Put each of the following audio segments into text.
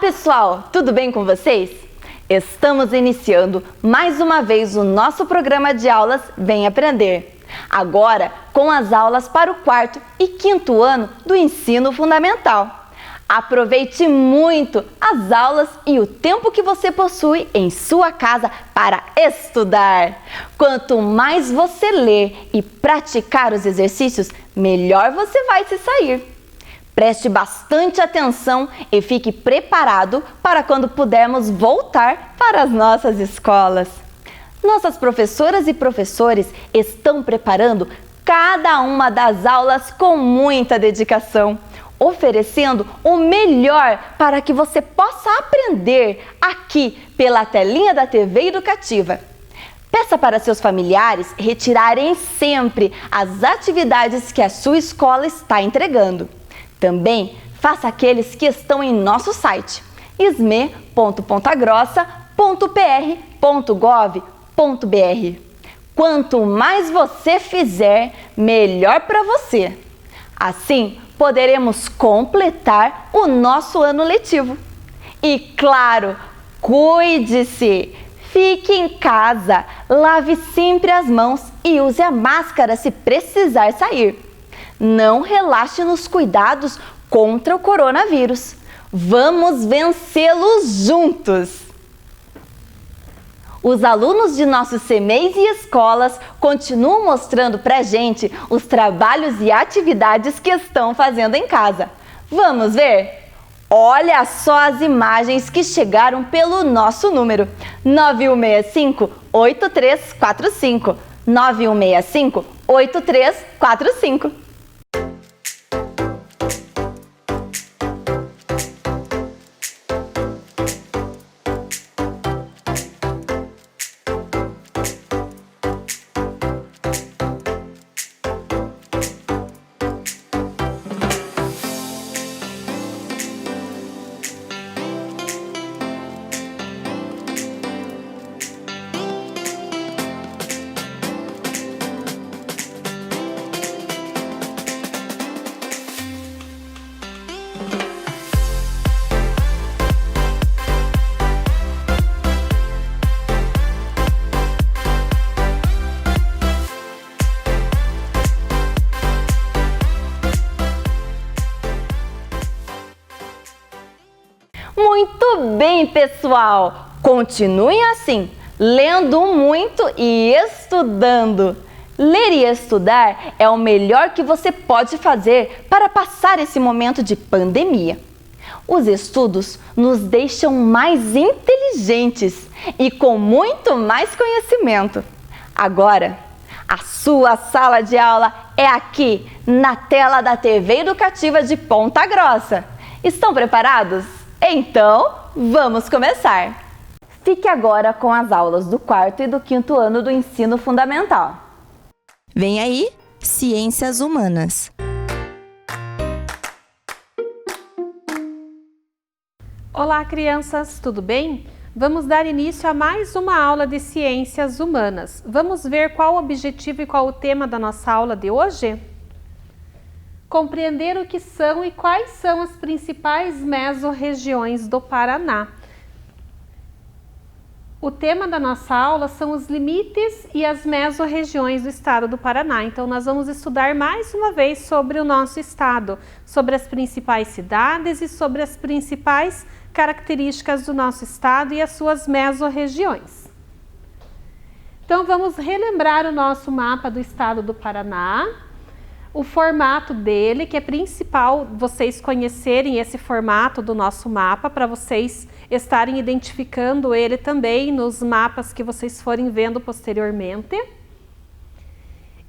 pessoal, tudo bem com vocês? Estamos iniciando mais uma vez o nosso programa de aulas Vem Aprender. Agora com as aulas para o 4º e 5º ano do ensino fundamental. Aproveite muito as aulas e o tempo que você possui em sua casa para estudar. Quanto mais você ler e praticar os exercícios, melhor você vai se sair. Preste bastante atenção e fique preparado para quando pudermos voltar para as nossas escolas. Nossas professoras e professores estão preparando cada uma das aulas com muita dedicação, oferecendo o melhor para que você possa aprender aqui pela telinha da TV Educativa. Peça para seus familiares retirarem sempre as atividades que a sua escola está entregando. Também faça aqueles que estão em nosso site isme.pontagrossa.pr.gov.br. Quanto mais você fizer, melhor para você. Assim, poderemos completar o nosso ano letivo. E claro, cuide-se! Fique em casa, lave sempre as mãos e use a máscara se precisar sair. Não relaxe nos cuidados contra o coronavírus. Vamos vencê-los juntos! Os alunos de nossos CMEs e escolas continuam mostrando pra gente os trabalhos e atividades que estão fazendo em casa. Vamos ver? Olha só as imagens que chegaram pelo nosso número 9165-8345. 9165-8345. Muito bem, pessoal! Continuem assim, lendo muito e estudando. Ler e estudar é o melhor que você pode fazer para passar esse momento de pandemia. Os estudos nos deixam mais inteligentes e com muito mais conhecimento. Agora, a sua sala de aula é aqui, na tela da TV Educativa de Ponta Grossa. Estão preparados? Então, vamos começar! Fique agora com as aulas do 4º e do 5º ano do ensino fundamental. Vem aí, Ciências Humanas. Olá, crianças, tudo bem? Vamos dar início a mais uma aula de Ciências Humanas. Vamos ver qual o objetivo e qual o tema da nossa aula de hoje? Compreender o que são e quais são as principais mesorregiões do Paraná. O tema da nossa aula são os limites e as mesorregiões do estado do Paraná. Então, nós vamos estudar mais uma vez sobre o nosso estado, sobre as principais cidades e sobre as principais características do nosso estado e as suas mesorregiões. Então, vamos relembrar o nosso mapa do estado do Paraná. O formato dele, que é principal vocês conhecerem esse formato do nosso mapa, para vocês estarem identificando ele também nos mapas que vocês forem vendo posteriormente.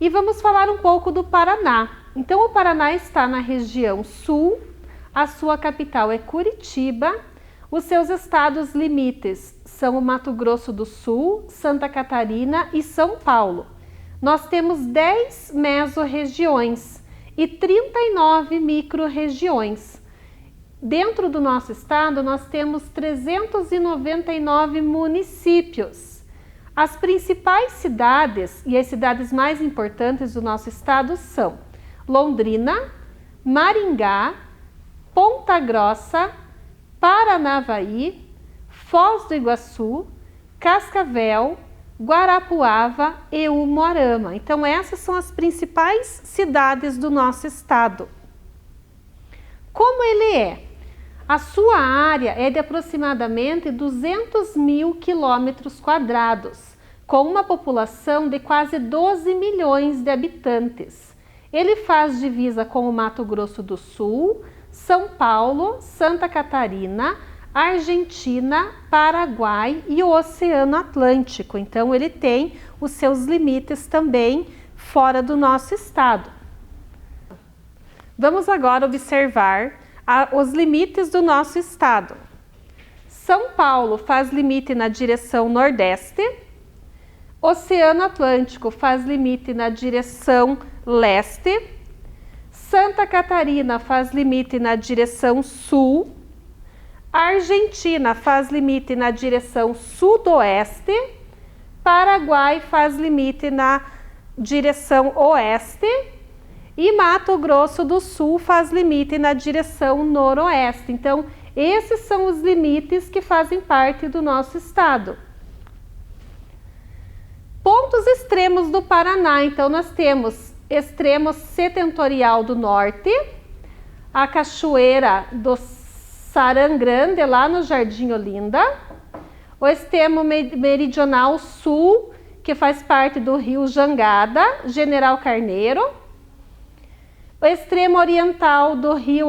E vamos falar um pouco do Paraná. Então, o Paraná está na região sul, a sua capital é Curitiba, os seus estados limites são o Mato Grosso do Sul, Santa Catarina e São Paulo. Nós temos 10 mesorregiões e 39 micro-regiões. Dentro do nosso estado, nós temos 399 municípios. As principais cidades e as cidades mais importantes do nosso estado são Londrina, Maringá, Ponta Grossa, Paranavaí, Foz do Iguaçu, Cascavel, Guarapuava e Umuarama. Então essas são as principais cidades do nosso estado. Como ele é? A sua área é de aproximadamente 200 mil quilômetros quadrados, com uma população de quase 12 milhões de habitantes. Ele faz divisa com o Mato Grosso do Sul, São Paulo, Santa Catarina, Argentina, Paraguai e o Oceano Atlântico. Então ele tem os seus limites também fora do nosso estado. Vamos agora observar os limites do nosso estado. São Paulo faz limite na direção nordeste, Oceano Atlântico faz limite na direção leste, Santa Catarina faz limite na direção sul, Argentina faz limite na direção sudoeste, Paraguai faz limite na direção oeste e Mato Grosso do Sul faz limite na direção noroeste. Então, esses são os limites que fazem parte do nosso estado. Pontos extremos do Paraná. Então, nós temos extremo setentrional do norte, a Cachoeira do Sarangrande, lá no Jardim Olinda, o extremo meridional sul, que faz parte do rio Jangada, General Carneiro, o extremo oriental do rio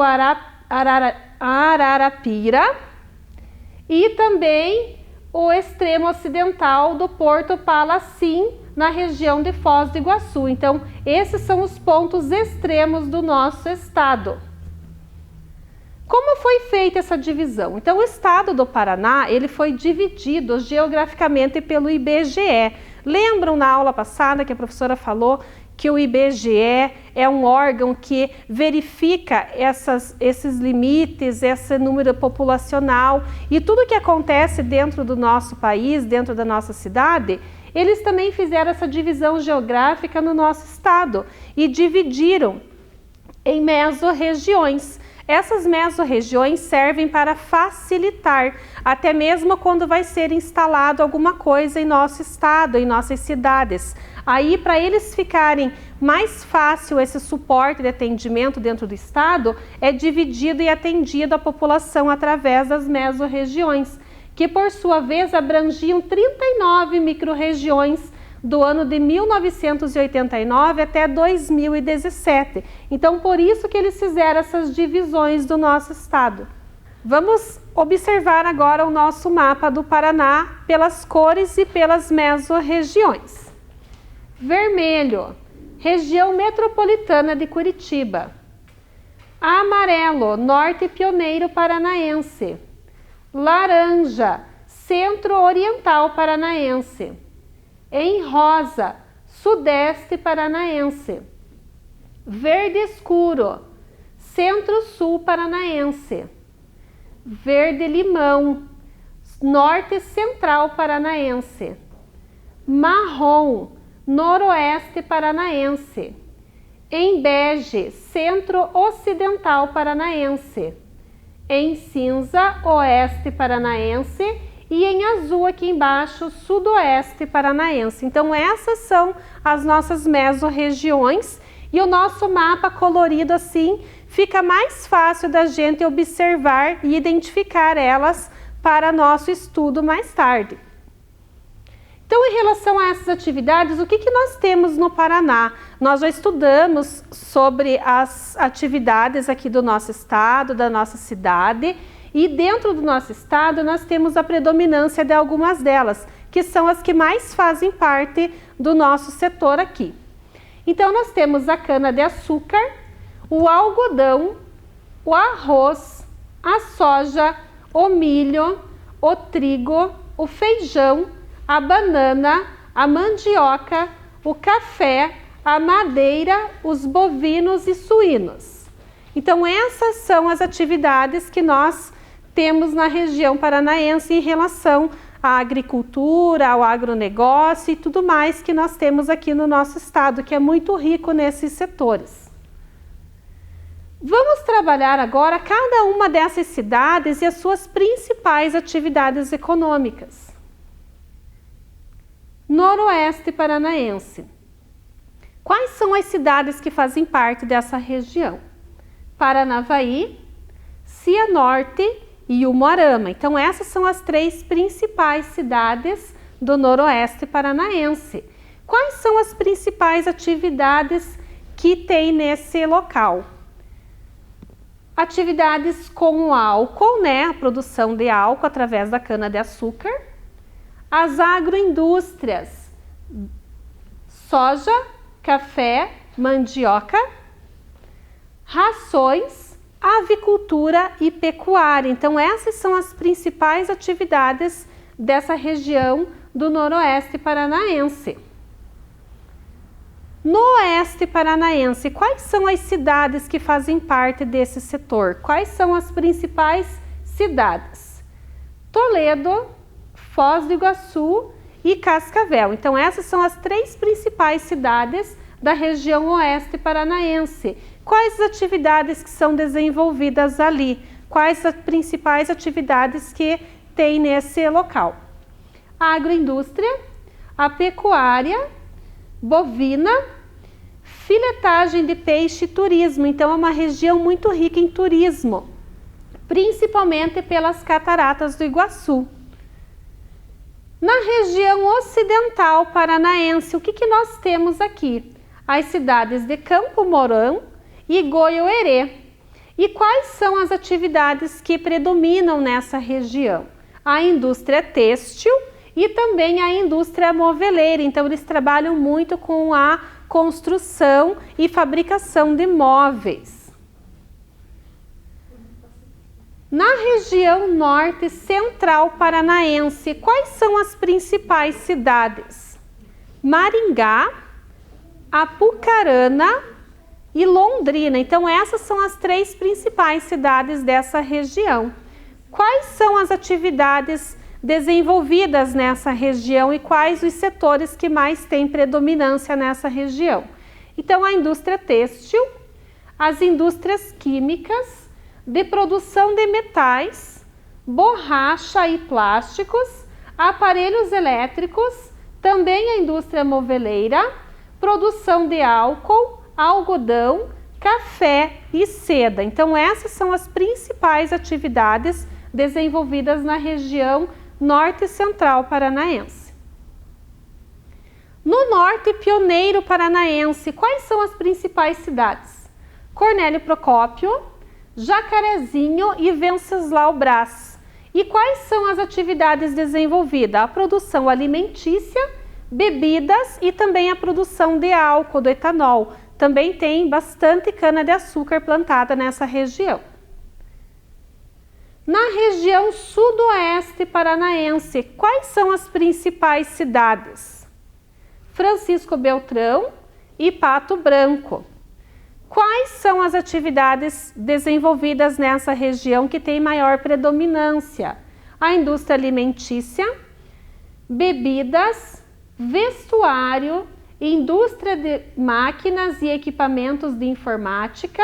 Ararapira e também o extremo ocidental do Porto Palacim, na região de Foz do Iguaçu. Então, esses são os pontos extremos do nosso estado. Como foi feita essa divisão? Então, o estado do Paraná, ele foi dividido geograficamente pelo IBGE. Lembram na aula passada que a professora falou que o IBGE é um órgão que verifica esses limites, esse número populacional e tudo que acontece dentro do nosso país, dentro da nossa cidade? Eles também fizeram essa divisão geográfica no nosso estado e dividiram em mesorregiões. Essas mesorregiões servem para facilitar, até mesmo quando vai ser instalado alguma coisa em nosso estado, em nossas cidades. Aí, para eles ficarem mais fácil esse suporte de atendimento dentro do estado, é dividido e atendido a população através das mesorregiões, que por sua vez abrangiam 39 microrregiões do ano de 1989 até 2017. Então, por isso que eles fizeram essas divisões do nosso estado. Vamos observar agora o nosso mapa do Paraná pelas cores e pelas mesorregiões. Vermelho, região metropolitana de Curitiba. Amarelo, norte pioneiro paranaense. Laranja, centro-oriental paranaense. Em rosa, sudeste paranaense. Verde escuro, centro-sul paranaense. Verde limão, norte central paranaense. Marrom, noroeste paranaense. Em bege, centro-ocidental paranaense. Em cinza, oeste paranaense. E em azul aqui embaixo, sudoeste paranaense. Então essas são as nossas mesorregiões e o nosso mapa colorido assim fica mais fácil da gente observar e identificar elas para nosso estudo mais tarde. Então, em relação a essas atividades, o que nós temos no Paraná? Nós já estudamos sobre as atividades aqui do nosso estado, da nossa cidade. E dentro do nosso estado nós temos a predominância de algumas delas, que são as que mais fazem parte do nosso setor aqui. Então nós temos a cana-de-açúcar, o algodão, o arroz, a soja, o milho, o trigo, o feijão, a banana, a mandioca, o café, a madeira, os bovinos e suínos. Então essas são as atividades que nós temos na região paranaense em relação à agricultura, ao agronegócio e tudo mais que nós temos aqui no nosso estado, que é muito rico nesses setores. Vamos trabalhar agora cada uma dessas cidades e as suas principais atividades econômicas. Noroeste Paranaense. Quais são as cidades que fazem parte dessa região? Paranavaí, Cianorte e Umuarama. Então, essas são as 3 principais cidades do Noroeste Paranaense. Quais são as principais atividades que tem nesse local? Atividades com o álcool, né? A produção de álcool através da cana-de-açúcar. As agroindústrias, soja, café, mandioca, rações, avicultura e pecuária. Então, essas são as principais atividades dessa região do Noroeste Paranaense. No Oeste Paranaense, quais são as cidades que fazem parte desse setor? Quais são as principais cidades? Toledo, Foz do Iguaçu e Cascavel. Então, essas são as 3 principais cidades da região Oeste Paranaense. Quais as atividades que são desenvolvidas ali? Quais as principais atividades que tem nesse local? A agroindústria, a pecuária, bovina, filetagem de peixe e turismo. Então, é uma região muito rica em turismo, principalmente pelas cataratas do Iguaçu. Na região ocidental paranaense, o que nós temos aqui? As cidades de Campo Mourão e Goiôerê. E quais são as atividades que predominam nessa região? A indústria têxtil e também a indústria moveleira. Então, eles trabalham muito com a construção e fabricação de móveis. Na região norte central paranaense, quais são as principais cidades? Maringá, Apucarana e Londrina. Então, essas são as 3 principais cidades dessa região. Quais são as atividades desenvolvidas nessa região e quais os setores que mais têm predominância nessa região? Então, a indústria têxtil, as indústrias químicas, de produção de metais, borracha e plásticos, aparelhos elétricos, também a indústria moveleira, produção de álcool, algodão, café e seda. Então, essas são as principais atividades desenvolvidas na região norte central paranaense. No norte pioneiro paranaense, quais são as principais cidades? Cornélio Procópio, Jacarezinho e Venceslau Braz. E quais são as atividades desenvolvidas? A produção alimentícia, bebidas e também a produção de álcool, do etanol. Também tem bastante cana-de-açúcar plantada nessa região. Na região sudoeste paranaense, quais são as principais cidades? Francisco Beltrão e Pato Branco. Quais são as atividades desenvolvidas nessa região que tem maior predominância? A indústria alimentícia, bebidas, vestuário, indústria de máquinas e equipamentos de informática,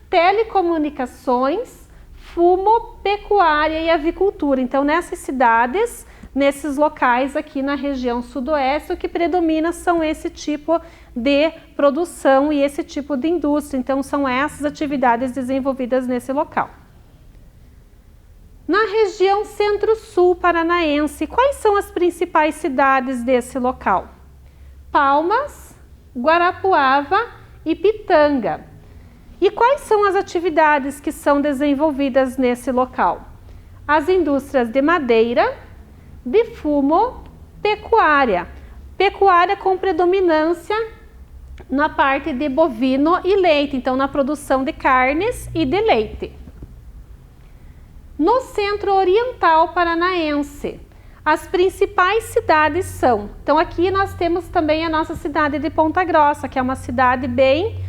telecomunicações, fumo, pecuária e avicultura. Então, nessas cidades, nesses locais aqui na região sudoeste, o que predomina são esse tipo de produção e esse tipo de indústria. Então, são essas atividades desenvolvidas nesse local. Na região centro-sul paranaense, quais são as principais cidades desse local? Palmas, Guarapuava e Pitanga. E quais são as atividades que são desenvolvidas nesse local? As indústrias de madeira, de fumo, pecuária. Pecuária com predominância na parte de bovino e leite, então na produção de carnes e de leite. No centro-oriental paranaense, as principais cidades são... Então aqui nós temos também a nossa cidade de Ponta Grossa, que é uma cidade bem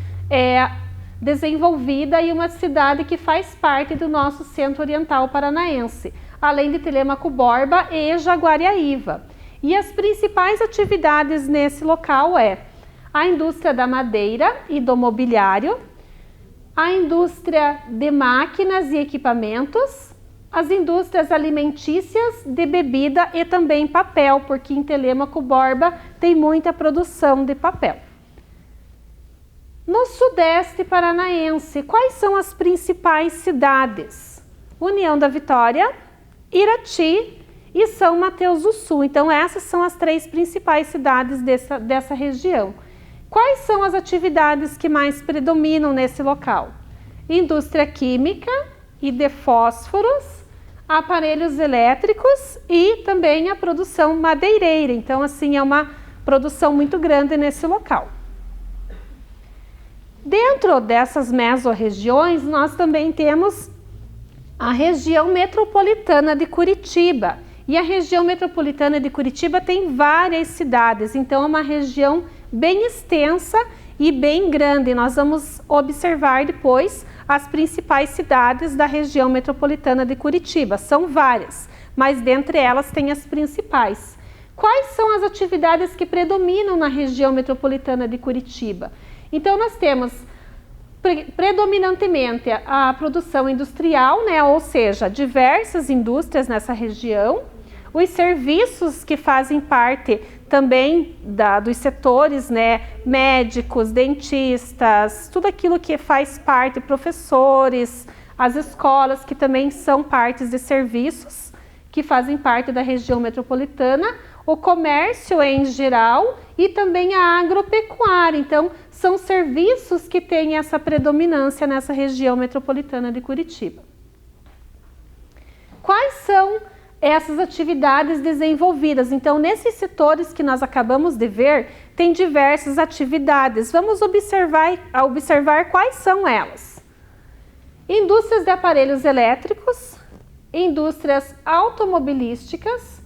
desenvolvida e uma cidade que faz parte do nosso centro-oriental paranaense, além de Telêmaco Borba e Jaguariaíva. E as principais atividades nesse local é a indústria da madeira e do mobiliário, a indústria de máquinas e equipamentos, as indústrias alimentícias, de bebida e também papel, porque em Telêmaco Borba tem muita produção de papel. No sudeste paranaense, quais são as principais cidades? União da Vitória, Irati e São Mateus do Sul. Então essas são as 3 principais cidades dessa região. Quais são as atividades que mais predominam nesse local? Indústria química e de fósforos, aparelhos elétricos e também a produção madeireira. Então assim é uma produção muito grande nesse local. Dentro dessas mesorregiões, nós também temos a região metropolitana de Curitiba. E a região metropolitana de Curitiba tem várias cidades, então é uma região bem extensa e bem grande. Nós vamos observar depois as principais cidades da região metropolitana de Curitiba. São várias, mas dentre elas tem as principais. Quais são as atividades que predominam na região metropolitana de Curitiba? Então nós temos predominantemente a produção industrial, né? Ou seja, diversas indústrias nessa região, os serviços que fazem parte também dos setores, né? Médicos, dentistas, tudo aquilo que faz parte, professores, as escolas que também são partes de serviços que fazem parte da região metropolitana, o comércio em geral e também a agropecuária. Então, são serviços que têm essa predominância nessa região metropolitana de Curitiba. Quais são essas atividades desenvolvidas? Então, nesses setores que nós acabamos de ver, tem diversas atividades. Vamos observar quais são elas. Indústrias de aparelhos elétricos, indústrias automobilísticas,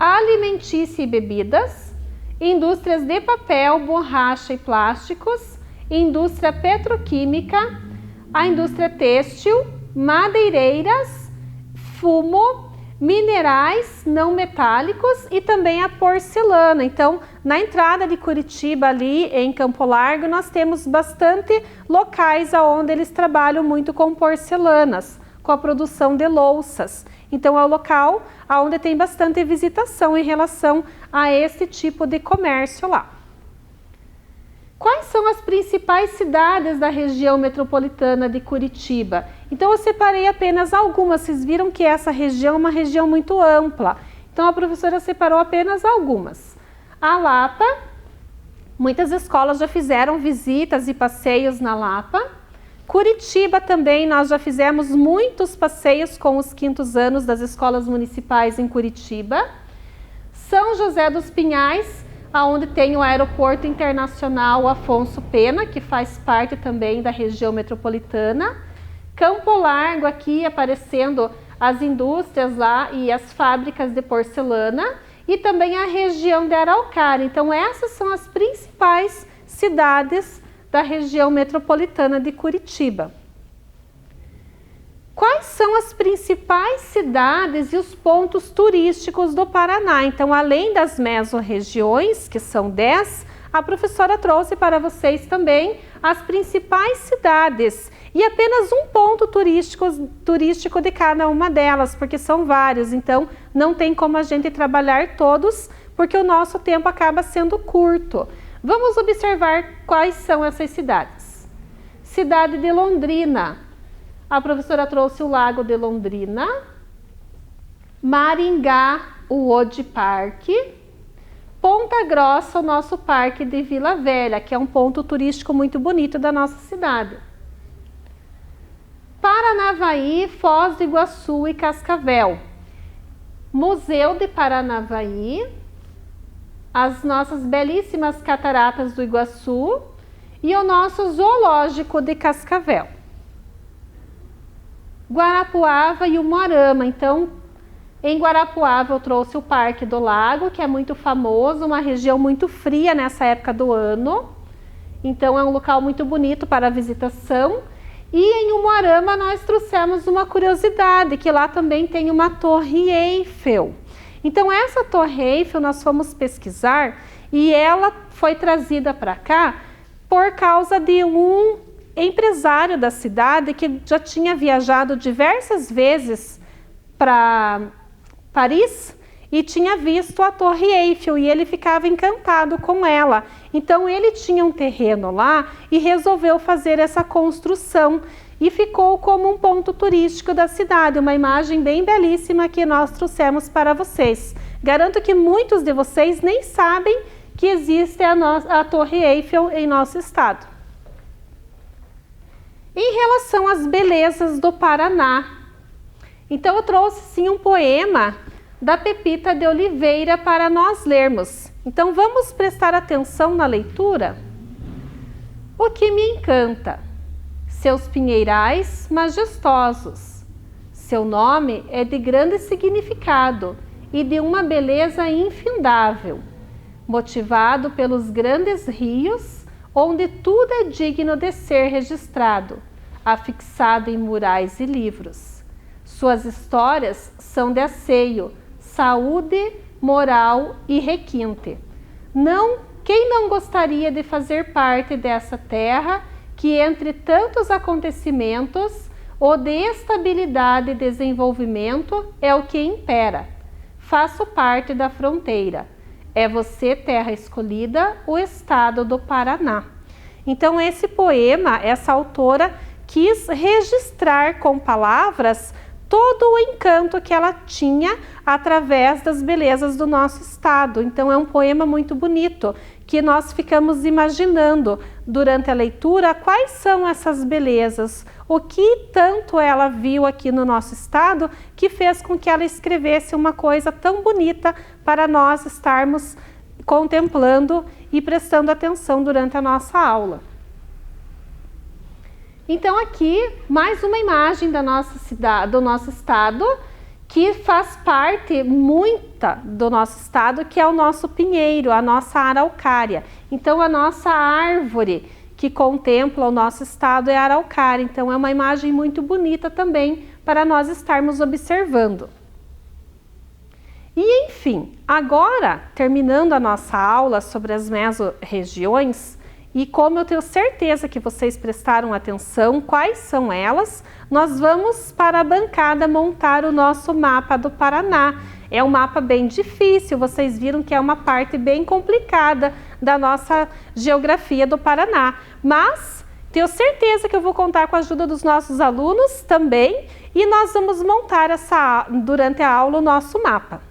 alimentícia e bebidas, indústrias de papel, borracha e plásticos, indústria petroquímica, a indústria têxtil, madeireiras, fumo, minerais não metálicos e também a porcelana. Então, na entrada de Curitiba, ali em Campo Largo, nós temos bastante locais onde eles trabalham muito com porcelanas, com a produção de louças. Então, é o local onde tem bastante visitação em relação a esse tipo de comércio lá. Quais são as principais cidades da região metropolitana de Curitiba? Então, eu separei apenas algumas. Vocês viram que essa região é uma região muito ampla. Então, a professora separou apenas algumas. A Lapa, muitas escolas já fizeram visitas e passeios na Lapa. Curitiba também, nós já fizemos muitos passeios com os 5º anos das escolas municipais em Curitiba. São José dos Pinhais, onde tem o Aeroporto Internacional Afonso Pena, que faz parte também da região metropolitana. Campo Largo, aqui aparecendo as indústrias lá e as fábricas de porcelana. E também a região de Araucária. Então, essas são as principais cidades da região metropolitana de Curitiba. Quais são as principais cidades e os pontos turísticos do Paraná? Então, além das mesorregiões, que são 10, a professora trouxe para vocês também as principais cidades e apenas um ponto turístico de cada uma delas, porque são vários, então não tem como a gente trabalhar todos, porque o nosso tempo acaba sendo curto. Vamos observar quais são essas cidades. Cidade de Londrina. A professora trouxe o Lago de Londrina. Maringá, o Odi Parque. Ponta Grossa, o nosso Parque de Vila Velha, que é um ponto turístico muito bonito da nossa cidade. Paranavaí, Foz do Iguaçu e Cascavel. Museu de Paranavaí. As nossas belíssimas cataratas do Iguaçu e o nosso zoológico de Cascavel. Guarapuava e Umuarama. Então, em Guarapuava eu trouxe o Parque do Lago, que é muito famoso, uma região muito fria nessa época do ano. Então, é um local muito bonito para visitação. E em Umuarama nós trouxemos uma curiosidade, que lá também tem uma Torre Eiffel. Então, essa Torre Eiffel nós fomos pesquisar e ela foi trazida para cá por causa de um empresário da cidade que já tinha viajado diversas vezes para Paris e tinha visto a Torre Eiffel e ele ficava encantado com ela. Então ele tinha um terreno lá e resolveu fazer essa construção e ficou como um ponto turístico da cidade, uma imagem bem belíssima que nós trouxemos para vocês. Garanto que muitos de vocês nem sabem que existe a Torre Eiffel em nosso estado. Em relação às belezas do Paraná, então eu trouxe sim um poema da Pepita de Oliveira para nós lermos. Então vamos prestar atenção na leitura? O que me encanta? Seus pinheirais majestosos. Seu nome é de grande significado e de uma beleza infindável, motivado pelos grandes rios, onde tudo é digno de ser registrado, afixado em murais e livros. Suas histórias são de asseio, saúde, moral e requinte. Quem não gostaria de fazer parte dessa terra que, entre tantos acontecimentos, o de estabilidade e desenvolvimento é o que impera? Faço parte da fronteira. É você, terra escolhida, o estado do Paraná. Então, esse poema, essa autora quis registrar com palavras todo o encanto que ela tinha através das belezas do nosso estado. Então é um poema muito bonito, que nós ficamos imaginando durante a leitura quais são essas belezas, o que tanto ela viu aqui no nosso estado que fez com que ela escrevesse uma coisa tão bonita para nós estarmos contemplando e prestando atenção durante a nossa aula. Então aqui mais uma imagem da nossa cidade, do nosso estado, que faz parte muita do nosso estado, que é o nosso pinheiro, a nossa araucária. Então a nossa árvore que contempla o nosso estado é a araucária. Então é uma imagem muito bonita também para nós estarmos observando. E enfim, agora terminando a nossa aula sobre as mesorregiões, e como eu tenho certeza que vocês prestaram atenção quais são elas, nós vamos para a bancada montar o nosso mapa do Paraná. É um mapa bem difícil, vocês viram que é uma parte bem complicada da nossa geografia do Paraná. Mas tenho certeza que eu vou contar com a ajuda dos nossos alunos também e nós vamos montar durante a aula o nosso mapa.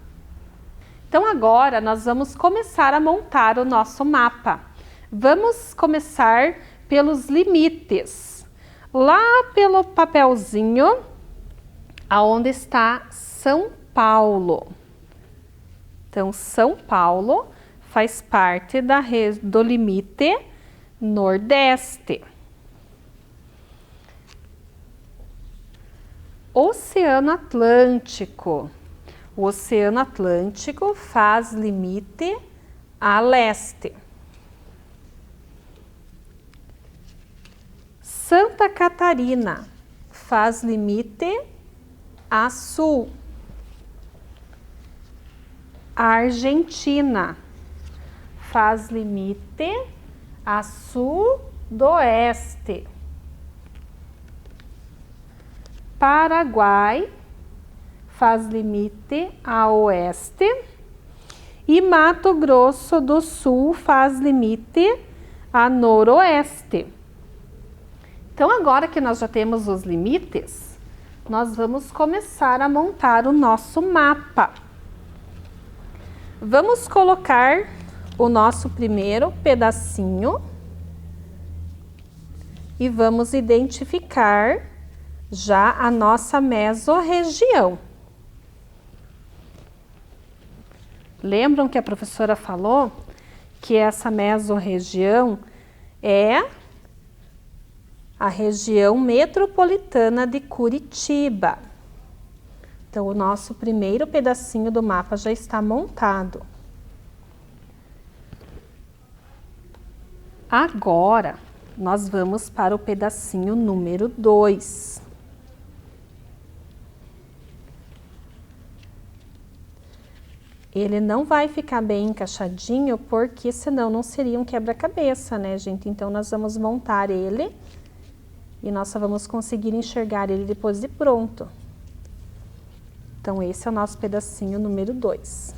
Então agora nós vamos começar a montar o nosso mapa. Vamos começar pelos limites. Lá pelo papelzinho, aonde está São Paulo. Então, São Paulo faz parte do limite nordeste. Oceano Atlântico. O Oceano Atlântico faz limite a leste. Santa Catarina faz limite a sul. A Argentina faz limite a sudoeste. Paraguai faz limite a oeste. E Mato Grosso do Sul faz limite a noroeste. Então, agora que nós já temos os limites, nós vamos começar a montar o nosso mapa. Vamos colocar o nosso primeiro pedacinho e vamos identificar já a nossa mesorregião. Lembram que a professora falou que essa mesorregião é a região metropolitana de Curitiba. Então, o nosso primeiro pedacinho do mapa já está montado. Agora, nós vamos para o pedacinho número 2. Ele não vai ficar bem encaixadinho, porque senão não seria um quebra-cabeça, né, gente? Então, nós vamos montar ele E nós só vamos conseguir enxergar ele depois de pronto. Então, esse é o nosso pedacinho número 2.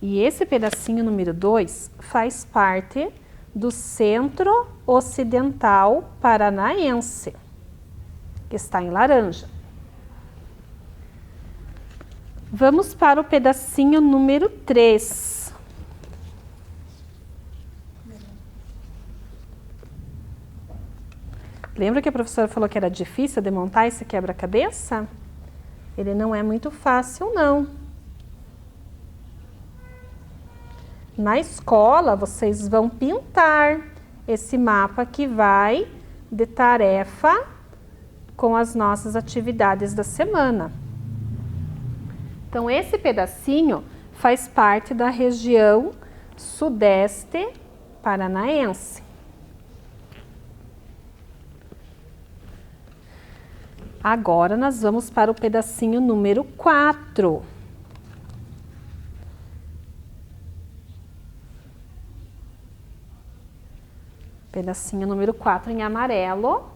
E esse pedacinho número 2 faz parte do Centro Ocidental Paranaense, que está em laranja. Vamos para o pedacinho número 3. Lembra que a professora falou que era difícil de montar esse quebra-cabeça? Ele não é muito fácil, não. Na escola, vocês vão pintar esse mapa que vai de tarefa com as nossas atividades da semana. Então, esse pedacinho faz parte da região sudeste paranaense. Agora, nós vamos para o pedacinho número 4. Pedacinho número 4 em amarelo,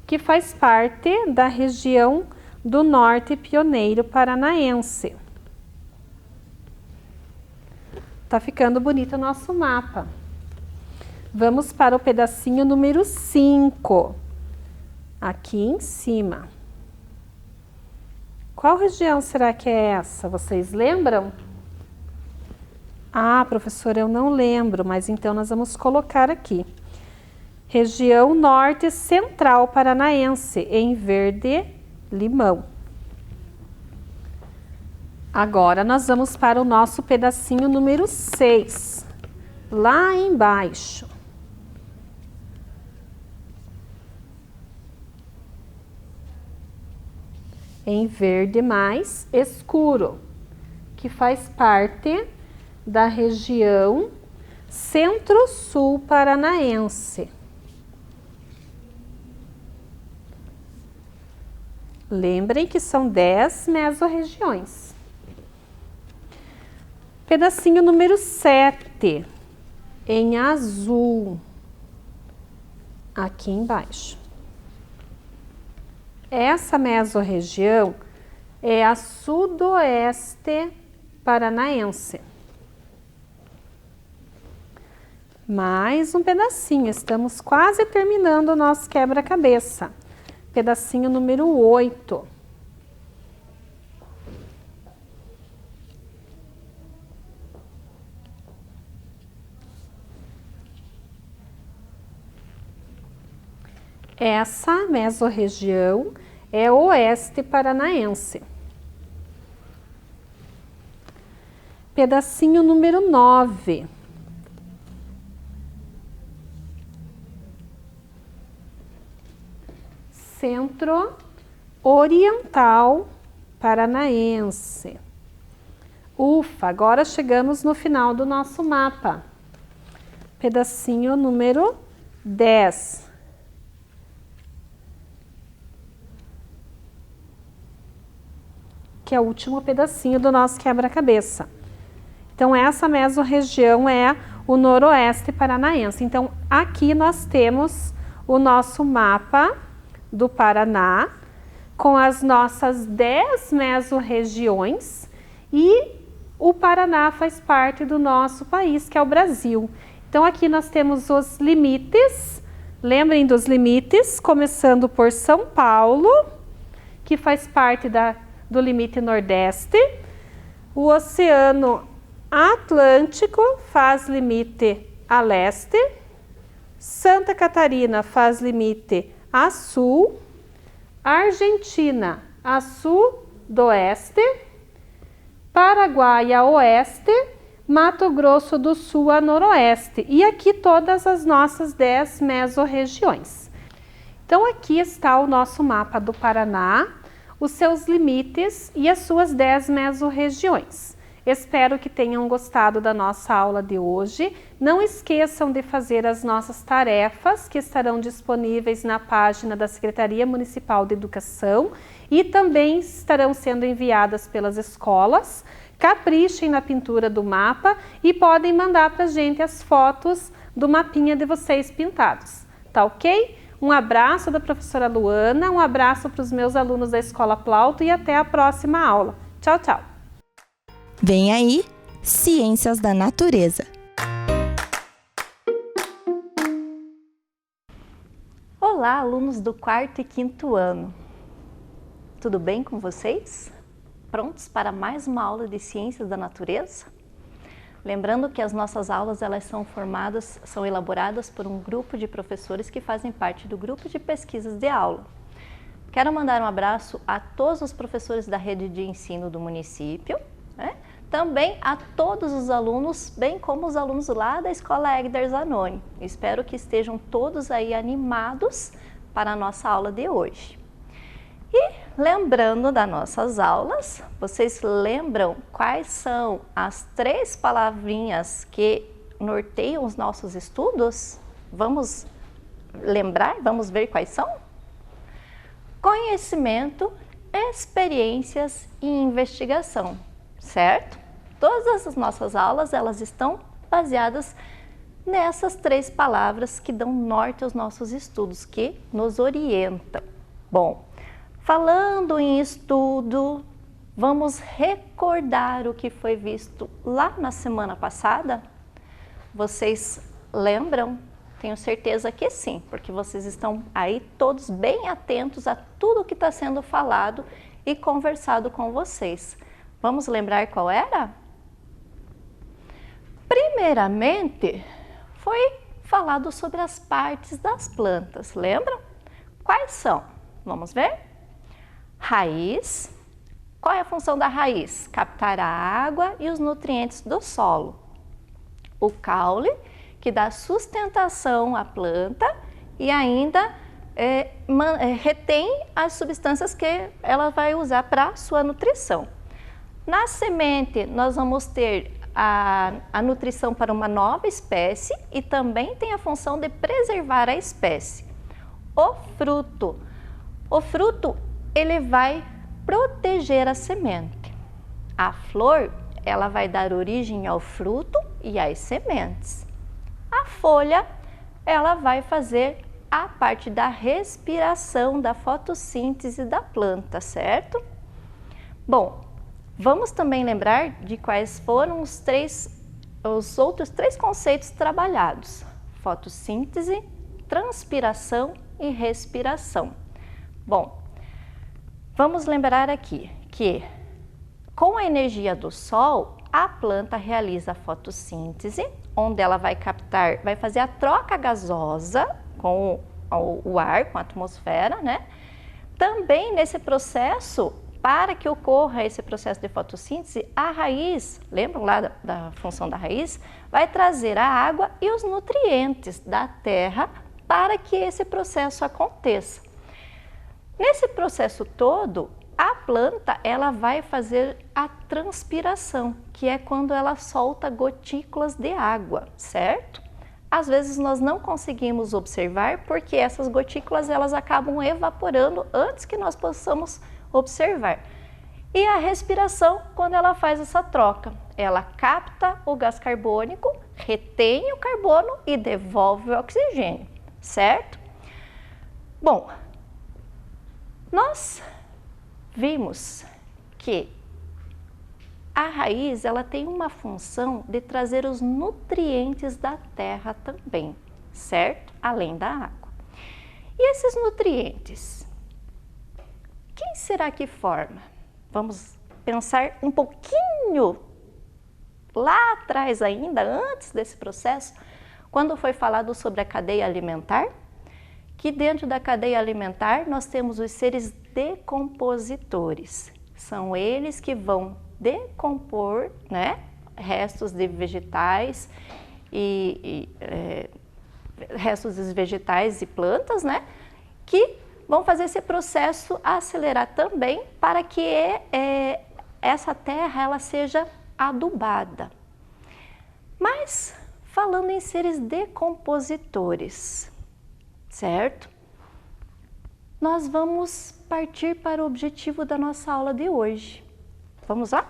que faz parte da região do Norte Pioneiro Paranaense. Tá ficando bonito o nosso mapa. Vamos para o pedacinho número 5, aqui em cima. Qual região será que é essa? Vocês lembram? Ah, professora, eu não lembro, mas então nós vamos colocar aqui. Região Norte Central Paranaense, em verde-limão. Agora, nós vamos para o nosso pedacinho número 6, lá embaixo. Em verde mais escuro, que faz parte da região Centro-Sul Paranaense. Lembrem que são 10 mesorregiões. Pedacinho número 7, em azul, aqui embaixo. Essa mesorregião é a sudoeste paranaense. Mais um pedacinho, estamos quase terminando o nosso quebra-cabeça. Pedacinho número 8. Essa mesorregião é oeste paranaense. Pedacinho número 9. Centro Oriental Paranaense. Ufa, agora chegamos no final do nosso mapa. Pedacinho número 10. Que é o último pedacinho do nosso quebra-cabeça. Então, essa mesorregião é o noroeste paranaense. Então, aqui nós temos o nosso mapa do Paraná, com as nossas 10 mesorregiões, e o Paraná faz parte do nosso país, que é o Brasil. Então, aqui nós temos os limites, lembrem dos limites, começando por São Paulo, que faz parte do limite nordeste, o Oceano Atlântico faz limite a leste, Santa Catarina faz limite a sul, Argentina a sudoeste, Paraguai a oeste, Mato Grosso do Sul a noroeste, e aqui todas as nossas 10 mesorregiões. Então, aqui está o nosso mapa do Paraná, os seus limites e as suas 10 mesorregiões. Espero que tenham gostado da nossa aula de hoje. Não esqueçam de fazer as nossas tarefas, que estarão disponíveis na página da Secretaria Municipal de Educação e também estarão sendo enviadas pelas escolas. Caprichem na pintura do mapa e podem mandar para a gente as fotos do mapinha de vocês pintados, tá ok? Um abraço da professora Luana, um abraço para os meus alunos da Escola Plauto e até a próxima aula. Tchau, tchau! Vem aí, Ciências da Natureza. Olá, alunos do 4º e 5º ano. Tudo bem com vocês? Prontos para mais uma aula de Ciências da Natureza? Lembrando que as nossas aulas são elaboradas por um grupo de professores que fazem parte do grupo de pesquisas de aula. Quero mandar um abraço a todos os professores da rede de ensino do município, né? Também a todos os alunos, bem como os alunos lá da Escola Egder Zanoni. Espero que estejam todos aí animados para a nossa aula de hoje. E lembrando das nossas aulas, vocês lembram quais são as 3 palavrinhas que norteiam os nossos estudos? Vamos lembrar? Vamos ver quais são? Conhecimento, experiências e investigação, certo? Todas as nossas aulas, elas estão baseadas nessas 3 palavras que dão norte aos nossos estudos, que nos orientam. Bom, falando em estudo, vamos recordar o que foi visto lá na semana passada? Vocês lembram? Tenho certeza que sim, porque vocês estão aí todos bem atentos a tudo que está sendo falado e conversado com vocês. Vamos lembrar qual era? Primeiramente, foi falado sobre as partes das plantas, lembram? Quais são? Vamos ver? Raiz. Qual é a função da raiz? Captar a água e os nutrientes do solo. O caule, que dá sustentação à planta e ainda retém as substâncias que ela vai usar para sua nutrição. Na semente, nós vamos ter a nutrição para uma nova espécie e também tem a função de preservar a espécie. O fruto, ele vai proteger a semente. A flor, ela vai dar origem ao fruto e às sementes. A folha, ela vai fazer a parte da respiração, da fotossíntese da planta, certo? Bom, vamos também lembrar de quais foram os outros 3 conceitos trabalhados: fotossíntese, transpiração e respiração. Bom, vamos lembrar aqui que com a energia do sol, a planta realiza a fotossíntese, onde ela vai fazer a troca gasosa com o ar, com a atmosfera, né? Também nesse processo, para que ocorra esse processo de fotossíntese, a raiz, lembram lá da função da raiz? Vai trazer a água e os nutrientes da terra para que esse processo aconteça. Nesse processo todo, a planta, ela vai fazer a transpiração, que é quando ela solta gotículas de água, certo? Às vezes nós não conseguimos observar porque essas gotículas elas acabam evaporando antes que nós possamos observar. E a respiração, quando ela faz essa troca, ela capta o gás carbônico, retém o carbono e devolve o oxigênio, certo? Bom, nós vimos que a raiz, ela tem uma função de trazer os nutrientes da terra também, certo? Além da água. E esses nutrientes, quem será que forma? Vamos pensar um pouquinho lá atrás ainda, antes desse processo, quando foi falado sobre a cadeia alimentar, que dentro da cadeia alimentar nós temos os seres decompositores. São eles que vão decompor, né, restos de vegetais restos de vegetais e plantas, né, que vão fazer esse processo acelerar também para que essa terra ela seja adubada. Mas falando em seres decompositores, certo? Nós vamos partir para o objetivo da nossa aula de hoje. Vamos lá?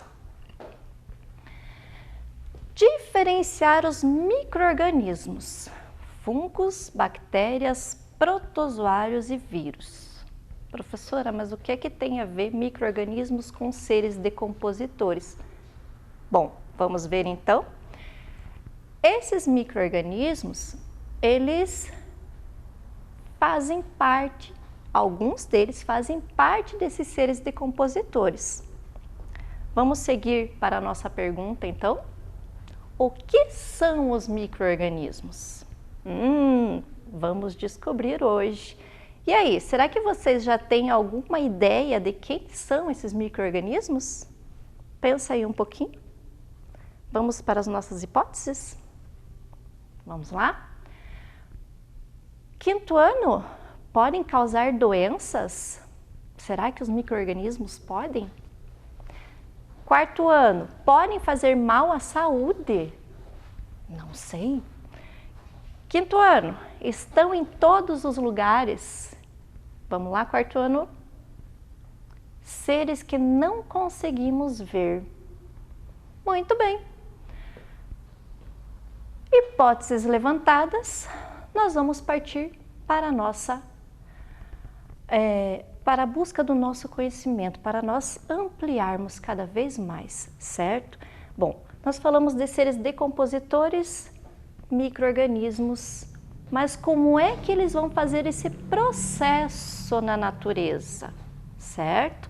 Diferenciar os micro-organismos, fungos, bactérias, protozoários e vírus. Professora, mas o que é que tem a ver micro-organismos com seres decompositores? Bom, vamos ver então. Esses micro-organismos, eles fazem parte, alguns deles fazem parte desses seres decompositores. Vamos seguir para a nossa pergunta então. O que são os micro-organismos? Vamos descobrir hoje. E aí, será que vocês já têm alguma ideia de quem são esses micro-organismos? Pensa aí um pouquinho. Vamos para as nossas hipóteses? Vamos lá? Quinto ano, podem causar doenças? Será que os micro-organismos podem? Quarto ano, podem fazer mal à saúde? Não sei. Quinto ano, estão em todos os lugares? Vamos lá, quarto ano. Seres que não conseguimos ver. Muito bem. Hipóteses levantadas, nós vamos partir para para a busca do nosso conhecimento, para nós ampliarmos cada vez mais, certo? Bom, nós falamos de seres decompositores, micro-organismos, mas como é que eles vão fazer esse processo na natureza, certo?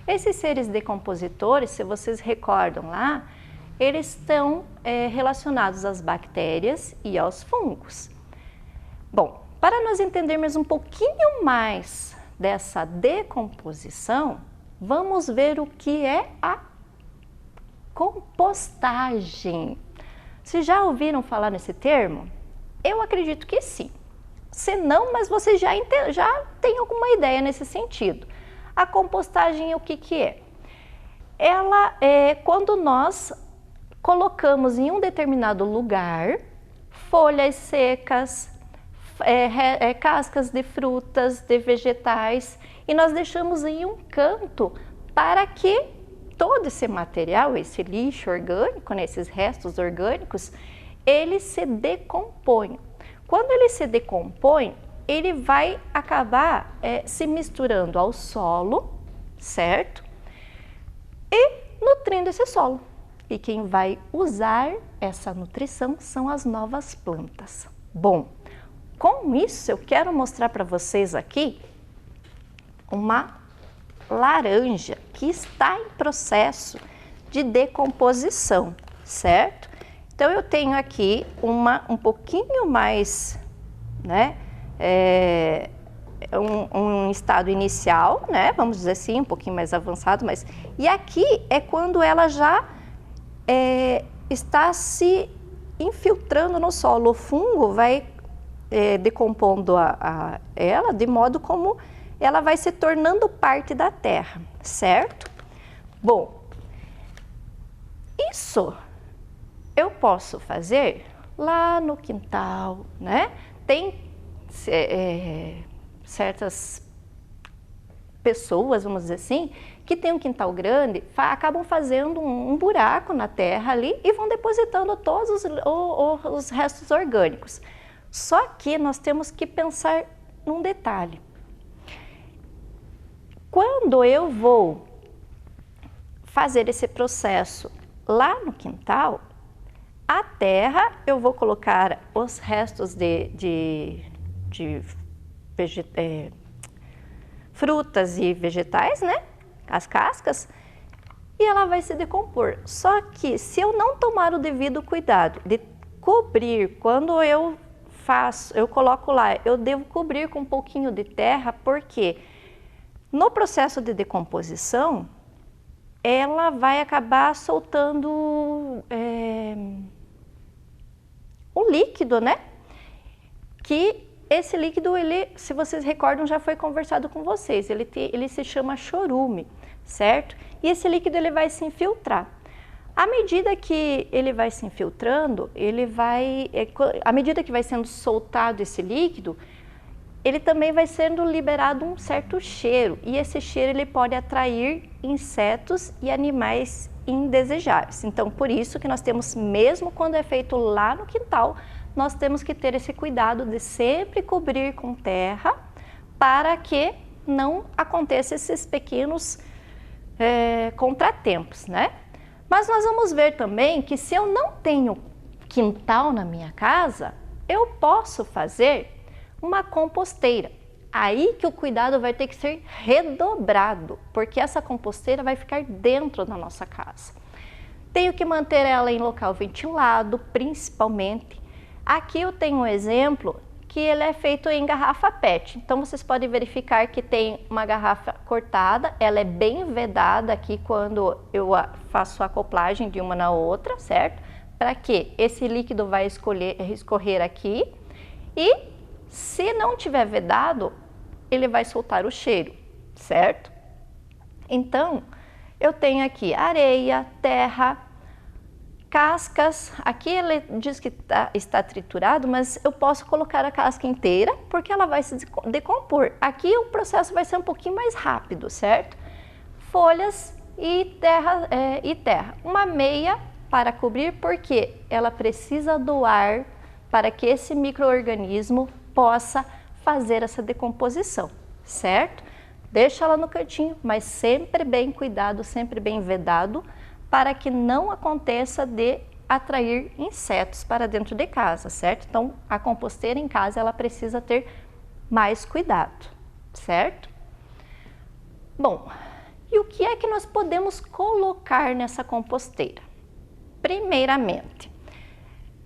Esses seres decompositores, se vocês recordam lá, eles estão relacionados às bactérias e aos fungos. Bom, para nós entendermos um pouquinho mais dessa decomposição, vamos ver o que é a compostagem. Vocês já ouviram falar nesse termo? Eu acredito que sim. Se não, mas vocês já têm alguma ideia nesse sentido. A compostagem, o que é? Ela é quando nós colocamos em um determinado lugar folhas secas, cascas de frutas, de vegetais, e nós deixamos em um canto para que todo esse material, esse lixo orgânico, esses restos orgânicos, eles se decomponham. Quando ele se decompõe, ele vai acabar se misturando ao solo, certo? E nutrindo esse solo. E quem vai usar essa nutrição são as novas plantas. Bom, com isso eu quero mostrar para vocês aqui uma laranja que está em processo de decomposição, certo? Então eu tenho aqui um pouquinho mais, né, um estado inicial, né, vamos dizer assim, um pouquinho mais avançado, mas e aqui é quando ela já está se infiltrando no solo. O fungo vai decompondo ela de modo como ela vai se tornando parte da terra, certo? Bom, isso eu posso fazer lá no quintal, né? Tem certas pessoas, vamos dizer assim, que tem um quintal grande, acabam fazendo um buraco na terra ali e vão depositando todos os restos orgânicos. Só que nós temos que pensar num detalhe. Quando eu vou fazer esse processo lá no quintal, a terra eu vou colocar os restos de frutas e vegetais, né? As cascas, e ela vai se decompor. Só que se eu não tomar o devido cuidado de cobrir, quando eu coloco lá, eu devo cobrir com um pouquinho de terra, porque no processo de decomposição, ela vai acabar soltando um líquido, né? Que esse líquido, se vocês recordam, já foi conversado com vocês, ele se chama chorume, certo? E esse líquido ele vai se infiltrar. À medida que ele vai se infiltrando, à medida que vai sendo soltado esse líquido, ele também vai sendo liberado um certo cheiro, e esse cheiro ele pode atrair insetos e animais indesejáveis. Então, por isso que nós temos, mesmo quando é feito lá no quintal, nós temos que ter esse cuidado de sempre cobrir com terra para que não aconteçam esses pequenos contratempos, né? Mas nós vamos ver também que se eu não tenho quintal na minha casa, eu posso fazer uma composteira. Aí que o cuidado vai ter que ser redobrado, porque essa composteira vai ficar dentro da nossa casa. Tenho que manter ela em local ventilado, principalmente. Aqui eu tenho um exemplo que ele é feito em garrafa PET. Então vocês podem verificar que tem uma garrafa cortada, ela é bem vedada aqui quando eu faço a acoplagem de uma na outra, certo? Para que esse líquido vai escorrer aqui e se não tiver vedado, ele vai soltar o cheiro, certo? Então, eu tenho aqui areia, terra, cascas. Aqui ele diz que está triturado, mas eu posso colocar a casca inteira, porque ela vai se decompor. Aqui o processo vai ser um pouquinho mais rápido, certo? Folhas e terra. Uma meia para cobrir, porque ela precisa do ar para que esse micro-organismo possa fazer essa decomposição, certo? Deixa ela no cantinho, mas sempre bem cuidado, sempre bem vedado, para que não aconteça de atrair insetos para dentro de casa, certo? Então, a composteira em casa, ela precisa ter mais cuidado, certo? Bom, e o que é que nós podemos colocar nessa composteira? Primeiramente,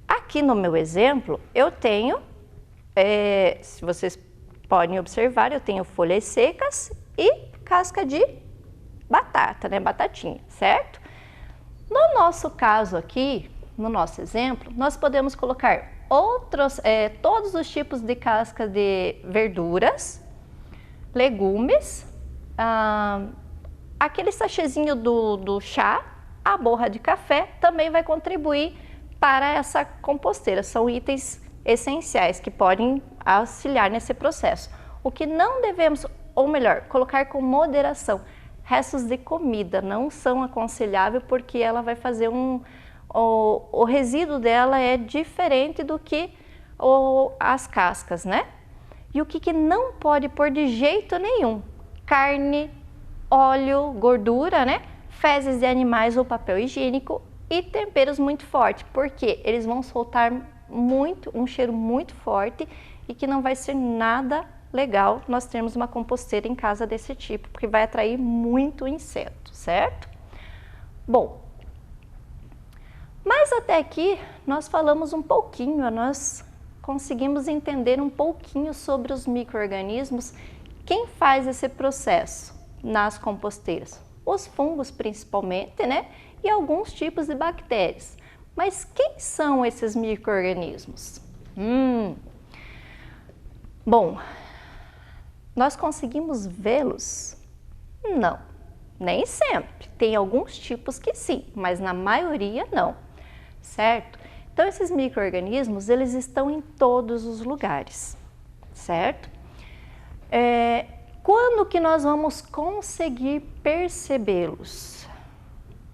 aqui no meu exemplo, eu tenho, se vocês podem observar, eu tenho folhas secas e casca de batata, né? Batatinha, certo? No nosso caso aqui, no nosso exemplo, nós podemos colocar todos os tipos de casca de verduras, legumes, aquele sachêzinho do chá, a borra de café também vai contribuir para essa composteira. São itens essenciais que podem auxiliar nesse processo. O que não devemos, ou melhor, colocar com moderação, restos de comida não são aconselháveis, porque ela vai fazer o resíduo dela é diferente do que as cascas, né? E o que não pode pôr de jeito nenhum? Carne, óleo, gordura, né? Fezes de animais ou papel higiênico e temperos muito fortes, porque eles vão soltar um cheiro muito forte e que não vai ser nada legal nós termos uma composteira em casa desse tipo, porque vai atrair muito inseto, certo? Bom, mas até aqui nós falamos um pouquinho, nós conseguimos entender um pouquinho sobre os micro-organismos. Quem faz esse processo nas composteiras? Os fungos principalmente, né? E alguns tipos de bactérias. Mas quem são esses micro-organismos? Bom, nós conseguimos vê-los? Não, nem sempre. Tem alguns tipos que sim, mas na maioria não, certo? Então, esses micro-organismos, eles estão em todos os lugares, certo? Quando que nós vamos conseguir percebê-los?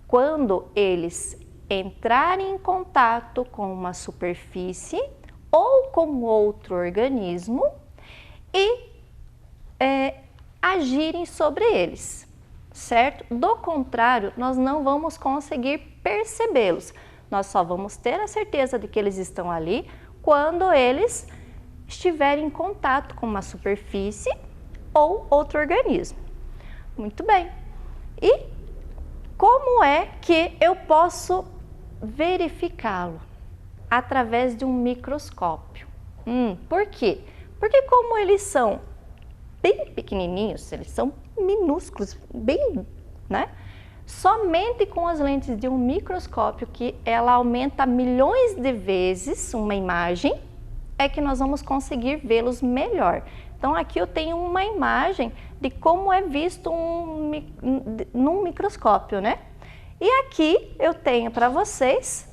Quando eles entrarem em contato com uma superfície ou com outro organismo e agirem sobre eles, certo? Do contrário, nós não vamos conseguir percebê-los. Nós só vamos ter a certeza de que eles estão ali quando eles estiverem em contato com uma superfície ou outro organismo. Muito bem. E como é que eu posso verificá-lo? Através de um microscópio. Por quê? Porque como eles são bem pequenininhos, eles são minúsculos, bem, né? Somente com as lentes de um microscópio, que ela aumenta milhões de vezes uma imagem, é que nós vamos conseguir vê-los melhor. Então aqui eu tenho uma imagem de como é visto num microscópio, né? E aqui eu tenho para vocês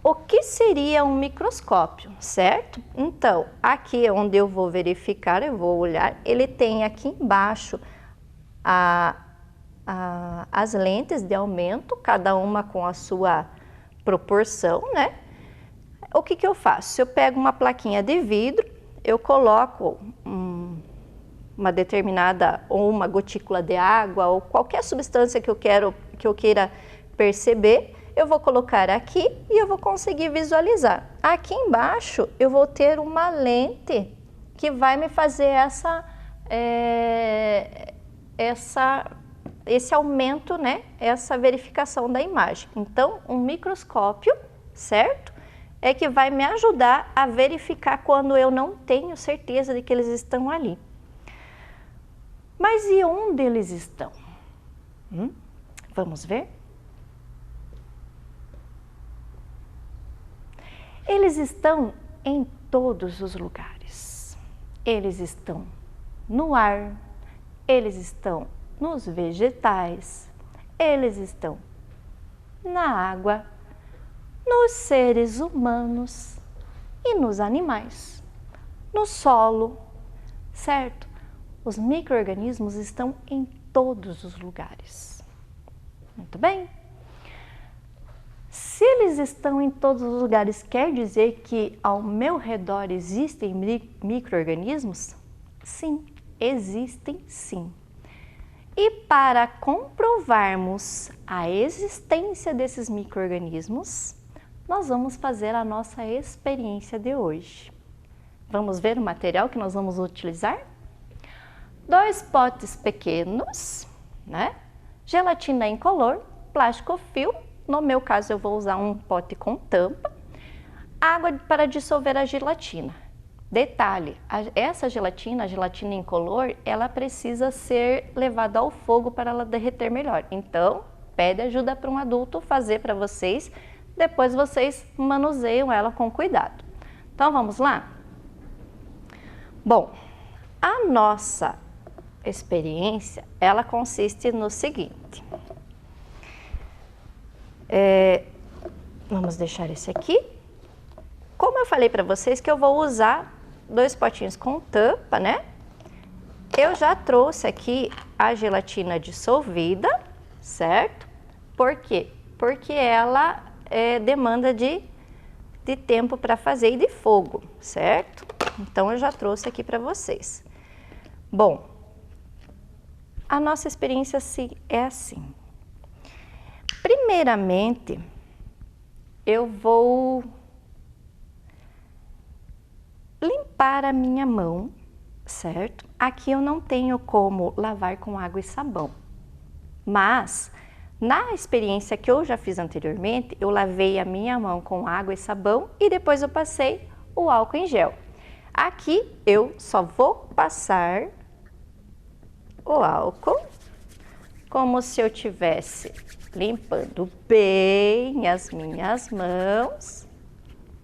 o que seria um microscópio, certo? Então, aqui onde eu vou verificar, eu vou olhar, ele tem aqui embaixo as lentes de aumento, cada uma com a sua proporção, né? O que eu faço? Eu pego uma plaquinha de vidro, eu coloco uma determinada, ou uma gotícula de água, ou qualquer substância que eu queira perceber, eu vou colocar aqui e eu vou conseguir visualizar. Aqui embaixo eu vou ter uma lente que vai me fazer esse aumento, né? Essa verificação da imagem. Então, um microscópio, certo? É que vai me ajudar a verificar quando eu não tenho certeza de que eles estão ali. Mas e onde eles estão? Vamos ver? Eles estão em todos os lugares. Eles estão no ar, eles estão nos vegetais, eles estão na água, nos seres humanos e nos animais, no solo, certo? Os micro-organismos estão em todos os lugares. Muito bem? Se eles estão em todos os lugares, quer dizer que ao meu redor existem micro-organismos? Sim, existem sim. E para comprovarmos a existência desses micro-organismos, nós vamos fazer a nossa experiência de hoje. Vamos ver o material que nós vamos utilizar? 2 potes pequenos, né? Gelatina incolor, plástico filme, no meu caso eu vou usar um pote com tampa, água para dissolver a gelatina. Detalhe, essa gelatina, a gelatina incolor, ela precisa ser levada ao fogo para ela derreter melhor. Então, pede ajuda para um adulto fazer para vocês, depois vocês manuseiam ela com cuidado. Então, vamos lá? Bom, a nossa experiência, ela consiste no seguinte. Vamos deixar esse aqui. Como eu falei para vocês que eu vou usar 2 potinhos com tampa, né? Eu já trouxe aqui a gelatina dissolvida, certo? Por quê? Porque ela demanda de tempo para fazer e de fogo, certo? Então, eu já trouxe aqui para vocês. Bom, a nossa experiência é assim. Primeiramente, eu vou limpar a minha mão, certo? Aqui eu não tenho como lavar com água e sabão, mas na experiência que eu já fiz anteriormente, eu lavei a minha mão com água e sabão e depois eu passei o álcool em gel. Aqui eu só vou passar o álcool como se eu tivesse limpando bem as minhas mãos,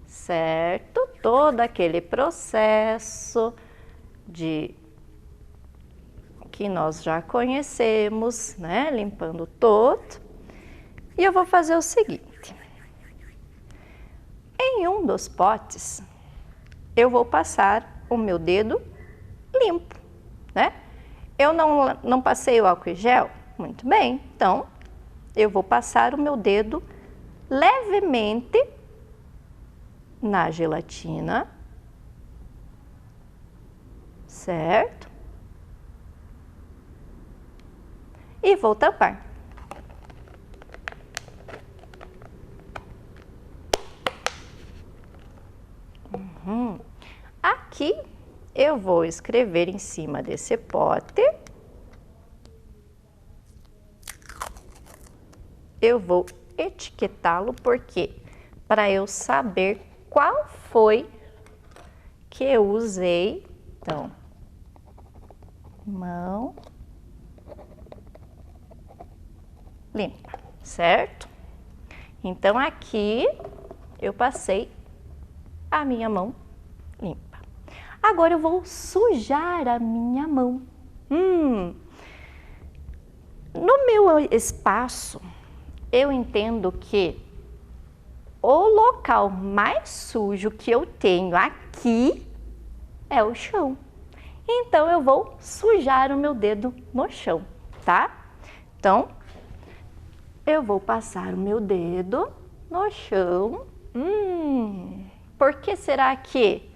certo? Todo aquele processo que nós já conhecemos, né? Limpando todo. E eu vou fazer o seguinte. Em um dos potes, eu vou passar o meu dedo limpo, né? Eu não passei o álcool em gel? Muito bem, então eu vou passar o meu dedo levemente na gelatina, certo? E vou tampar. Aqui eu vou escrever em cima desse pote. Eu vou etiquetá-lo porque para eu saber qual foi que eu usei. Então, mão limpa, certo? Então, aqui eu passei a minha mão limpa. Agora eu vou sujar a minha mão. No meu espaço, eu entendo que o local mais sujo que eu tenho aqui é o chão. Então, eu vou sujar o meu dedo no chão, tá? Então, eu vou passar o meu dedo no chão. Por que será que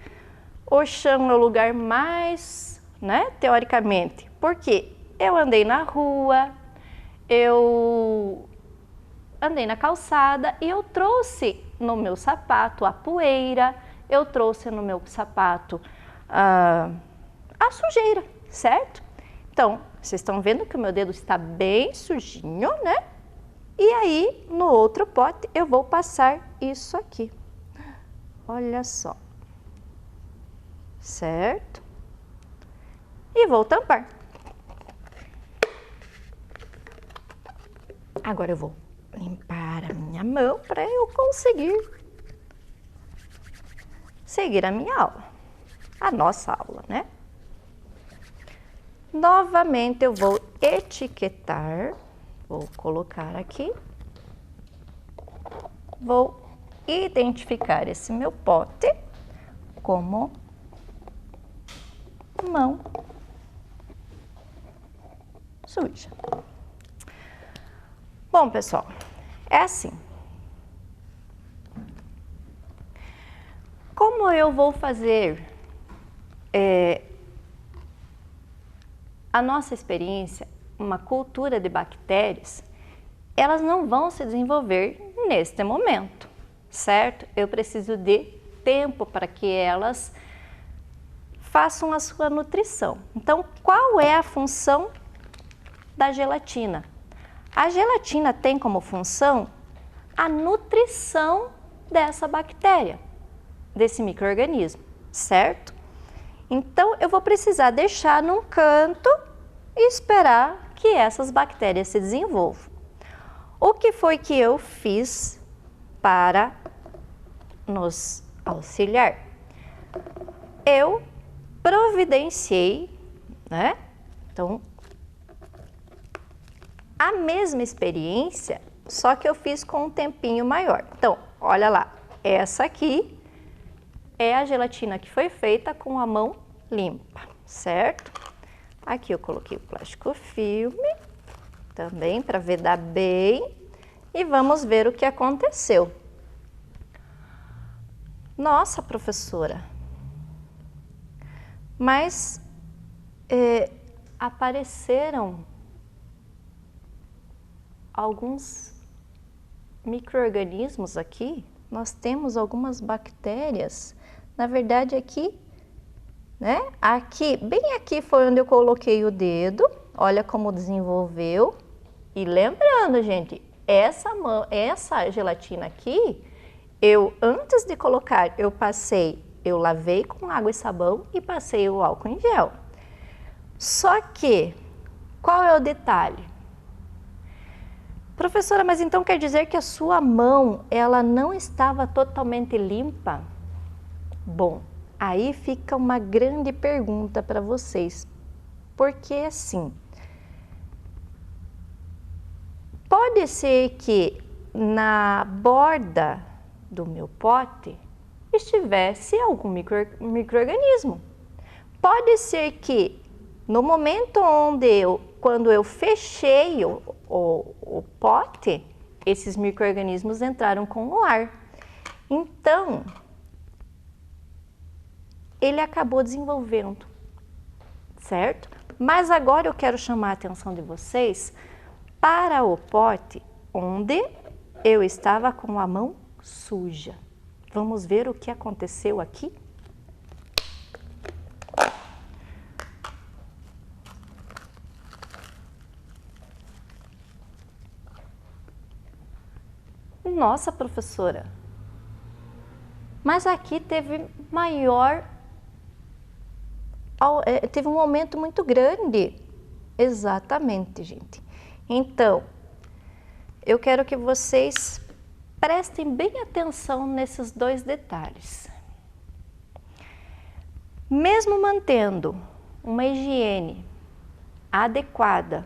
o chão é o lugar mais, né, teoricamente? Porque eu andei na rua, eu andei na calçada e eu trouxe no meu sapato a poeira, eu trouxe no meu sapato a sujeira, certo? Então, vocês estão vendo que o meu dedo está bem sujinho, né? E aí, no outro pote, eu vou passar isso aqui. Olha só. Certo? E vou tampar. Agora eu vou limpar a minha mão para eu conseguir seguir a minha aula. A nossa aula, né? Novamente eu vou etiquetar, vou colocar aqui, vou identificar esse meu pote como mão suja. Bom, pessoal, é assim. Como eu vou fazer a nossa experiência, uma cultura de bactérias, elas não vão se desenvolver neste momento, certo? Eu preciso de tempo para que elas façam a sua nutrição. Então, qual é a função da gelatina? A gelatina tem como função a nutrição dessa bactéria, desse micro-organismo, certo? Então, eu vou precisar deixar num canto e esperar que essas bactérias se desenvolvam. O que foi que eu fiz para nos auxiliar? Eu providenciei, né? Então, a mesma experiência, só que eu fiz com um tempinho maior. Então, olha lá, essa aqui é a gelatina que foi feita com a mão limpa, certo? Aqui eu coloquei o plástico filme, também para vedar bem, e vamos ver o que aconteceu. Nossa, professora, mas apareceram alguns micro-organismos aqui, nós temos algumas bactérias, na verdade aqui, né? Aqui, bem aqui foi onde eu coloquei o dedo, olha como desenvolveu. E lembrando, gente, essa gelatina aqui, antes de colocar, eu lavei com água e sabão e passei o álcool em gel. Só que, qual é o detalhe? Professora, mas então quer dizer que a sua mão, ela não estava totalmente limpa? Bom, aí fica uma grande pergunta para vocês, porque assim, pode ser que na borda do meu pote estivesse algum micro-organismo. Pode ser que no momento quando eu fechei o pote, esses micro-organismos entraram com o ar. Então, ele acabou desenvolvendo, certo? Mas agora eu quero chamar a atenção de vocês para o pote onde eu estava com a mão suja. Vamos ver o que aconteceu aqui? Nossa, professora, mas aqui teve teve um aumento muito grande. Exatamente, gente. Então, eu quero que vocês prestem bem atenção nesses dois detalhes. Mesmo mantendo uma higiene adequada,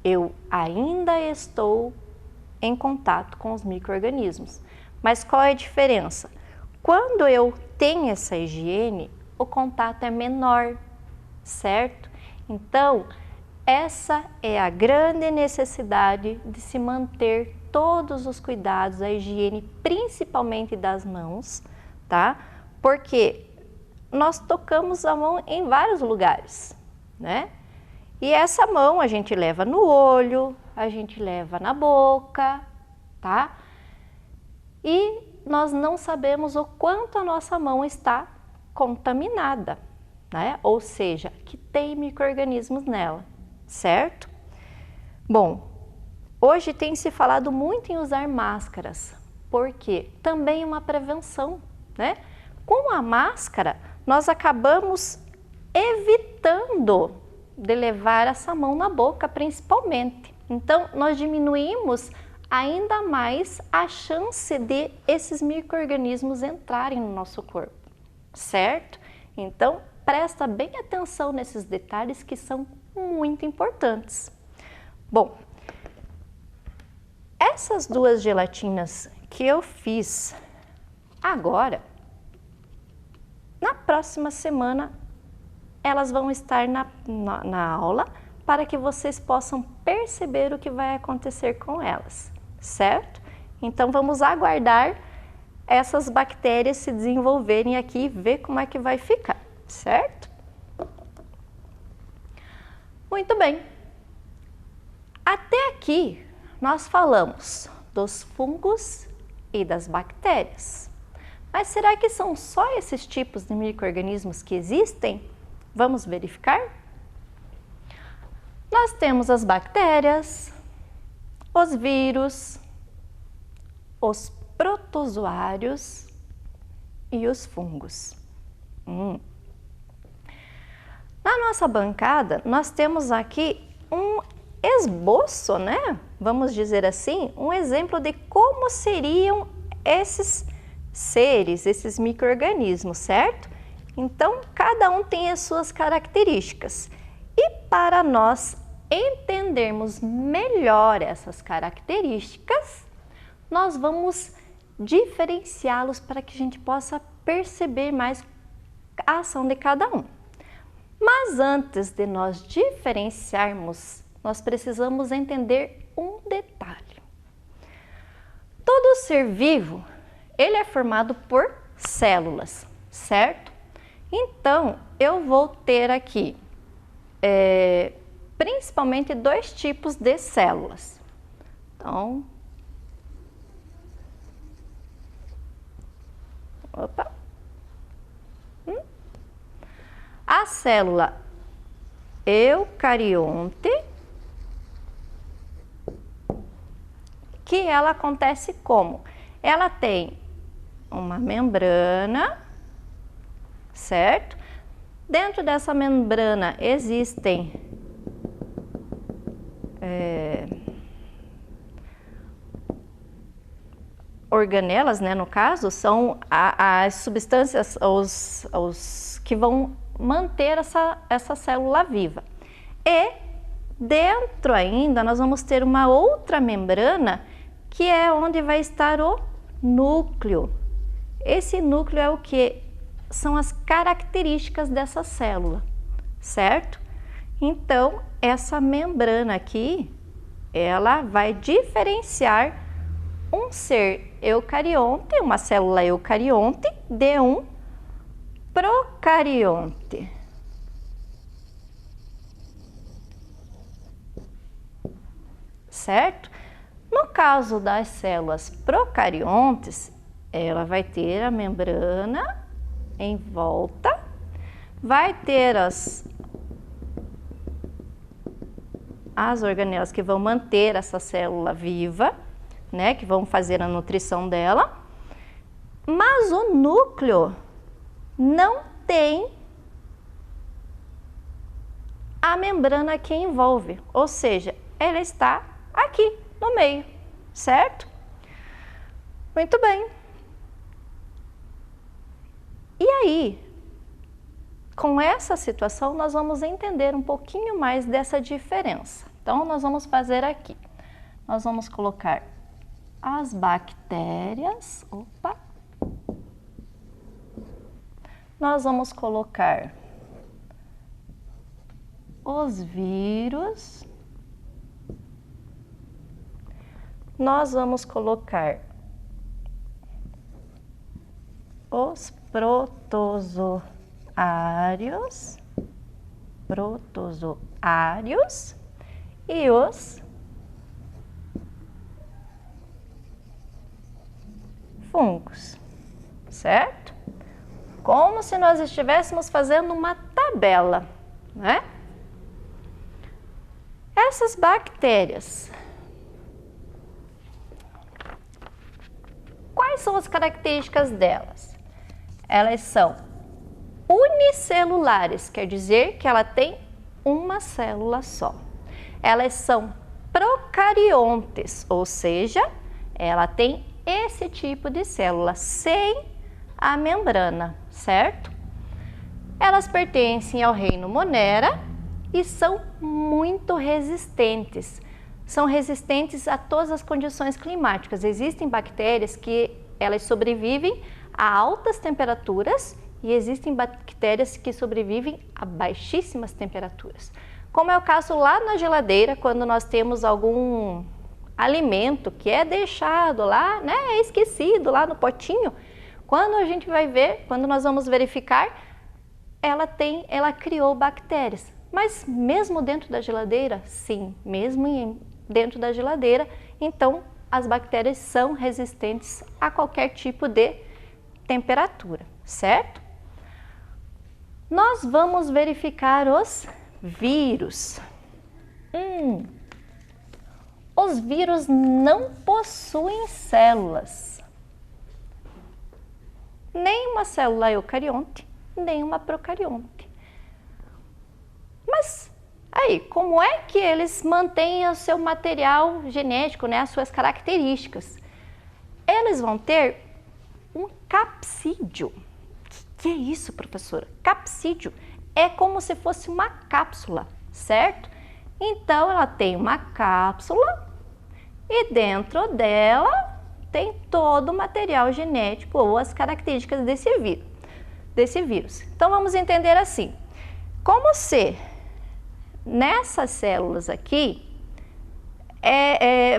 eu ainda estou em contato com os micro-organismos. Mas qual é a diferença? Quando eu tenho essa higiene, o contato é menor, certo? Então, essa é a grande necessidade de se manter todos os cuidados, a higiene, principalmente das mãos, tá? Porque nós tocamos a mão em vários lugares, né? E essa mão a gente leva no olho, a gente leva na boca, tá? E nós não sabemos o quanto a nossa mão está contaminada, né? Ou seja, que tem micro-organismos nela, certo? Bom, hoje tem se falado muito em usar máscaras, porque também é uma prevenção, né? Com a máscara, nós acabamos evitando de levar essa mão na boca, principalmente. Então, nós diminuímos ainda mais a chance de esses micro-organismos entrarem no nosso corpo, certo? Então, presta bem atenção nesses detalhes que são muito importantes. Bom, essas duas gelatinas que eu fiz agora, na próxima semana, elas vão estar na aula para que vocês possam perceber o que vai acontecer com elas, certo? Então, vamos aguardar essas bactérias se desenvolverem aqui e ver como é que vai ficar, certo? Muito bem. Até aqui, nós falamos dos fungos e das bactérias. Mas será que são só esses tipos de micro-organismos que existem? Vamos verificar? Nós temos as bactérias, os vírus, os protozoários e os fungos. Na nossa bancada, nós temos aqui um esboço, né? Vamos dizer assim, um exemplo de como seriam esses seres, esses micro-organismos, certo? Então, cada um tem as suas características. E para nós entendermos melhor essas características, nós vamos diferenciá-los para que a gente possa perceber mais a ação de cada um. Mas antes de nós diferenciarmos, nós precisamos entender um detalhe. Todo ser vivo, ele é formado por células, certo? Então, eu vou ter aqui principalmente dois tipos de células. Então, a célula eucarionte, que ela acontece como? Ela tem uma membrana, certo? Dentro dessa membrana existem organelas, né? No caso, são as substâncias, os que vão manter essa célula viva. E dentro ainda nós vamos ter uma outra membrana que é onde vai estar o núcleo. Esse núcleo é o que? São as características dessa célula, certo? Então, essa membrana aqui, ela vai diferenciar um ser eucarionte, uma célula eucarionte, de um procarionte. Certo? No caso das células procariontes, ela vai ter a membrana em volta, vai ter as organelas que vão manter essa célula viva, né, que vão fazer a nutrição dela, mas o núcleo não tem a membrana que envolve, ou seja, ela está aqui no meio, certo? Muito bem. E aí, com essa situação, nós vamos entender um pouquinho mais dessa diferença. Então, nós vamos fazer aqui. Nós vamos colocar as bactérias. Opa! Nós vamos colocar os vírus, nós vamos colocar os protozoários e os fungos, certo? Como se nós estivéssemos fazendo uma tabela, né? Essas bactérias, quais são as características delas? Elas são unicelulares, quer dizer que ela tem uma célula só. Elas são procariontes, ou seja, ela tem esse tipo de célula sem a membrana, certo? Elas pertencem ao reino Monera e são muito resistentes. São resistentes a todas as condições climáticas. Existem bactérias que elas sobrevivem a altas temperaturas e existem bactérias que sobrevivem a baixíssimas temperaturas. Como é o caso lá na geladeira, quando nós temos algum alimento que é deixado lá, né, é esquecido lá no potinho, quando a gente vai ver, quando nós vamos verificar, ela criou bactérias. Mas mesmo dentro da geladeira? Sim, mesmo dentro da geladeira, então as bactérias são resistentes a qualquer tipo de temperatura, certo? Nós vamos verificar os vírus. Os vírus não possuem células, nem uma célula eucarionte, nem uma procarionte. Mas aí, como é que eles mantêm o seu material genético, né, as suas características? Eles vão ter um capsídeo. O que é isso, professora? Capsídeo é como se fosse uma cápsula, certo? Então, ela tem uma cápsula e dentro dela tem todo o material genético ou as características desse vírus. Então, vamos entender assim. Como se nessas células aqui,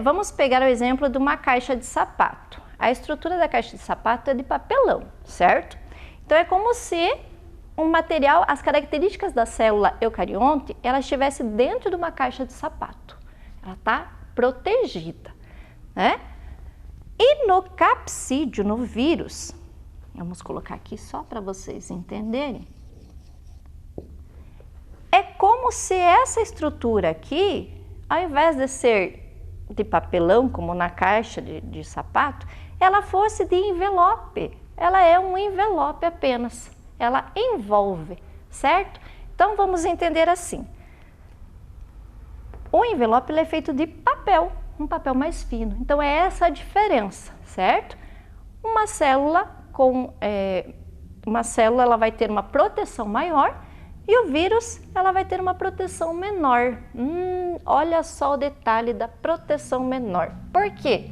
vamos pegar o exemplo de uma caixa de sapato. A estrutura da caixa de sapato é de papelão, certo? Então, é como se um material, as características da célula eucarionte, ela estivesse dentro de uma caixa de sapato. Ela está protegida, né? E no capsídeo, no vírus, vamos colocar aqui só para vocês entenderem, é como se essa estrutura aqui, ao invés de ser de papelão, como na caixa de sapato, ela fosse de envelope. Ela é um envelope apenas. Ela envolve, certo? Então, vamos entender assim. O envelope ele é feito de papel, um papel mais fino. Então, é essa a diferença, certo? Uma célula ela vai ter uma proteção maior e o vírus ela vai ter uma proteção menor. Olha só o detalhe da proteção menor. Por quê?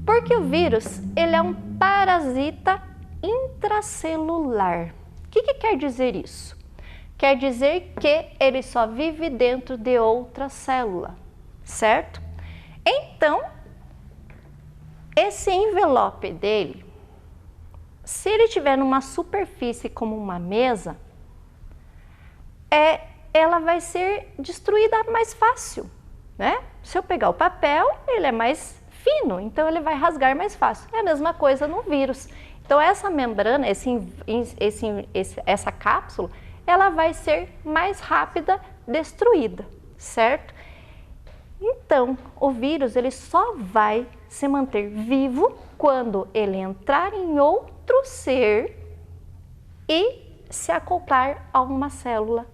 Porque o vírus ele é um parasita intracelular. O que quer dizer isso? Quer dizer que ele só vive dentro de outra célula, certo? Então, esse envelope dele, se ele tiver numa superfície como uma mesa, ela vai ser destruída mais fácil, né? Se eu pegar o papel, ele é mais fino, então ele vai rasgar mais fácil. É a mesma coisa no vírus. Então, essa membrana, essa cápsula, ela vai ser mais rápida destruída, certo? Então, o vírus ele só vai se manter vivo quando ele entrar em outro ser e se acoplar a uma célula,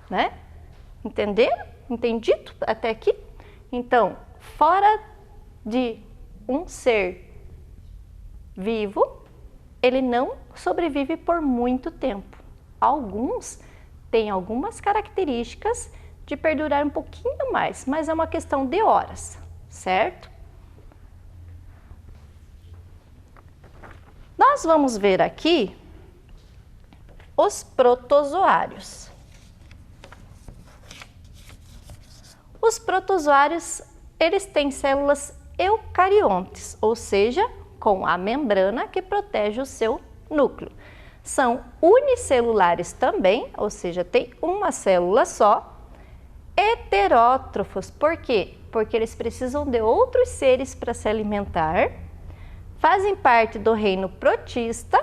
né? Entenderam? Entendido até aqui? Então, fora de um ser vivo, ele não sobrevive por muito tempo. Alguns têm algumas características de perdurar um pouquinho mais, mas é uma questão de horas, certo? Nós vamos ver aqui os protozoários. Os protozoários, eles têm células eucariontes, ou seja, com a membrana que protege o seu núcleo. São unicelulares também, ou seja, tem uma célula só. Heterótrofos, por quê? Porque eles precisam de outros seres para se alimentar. Fazem parte do reino protista.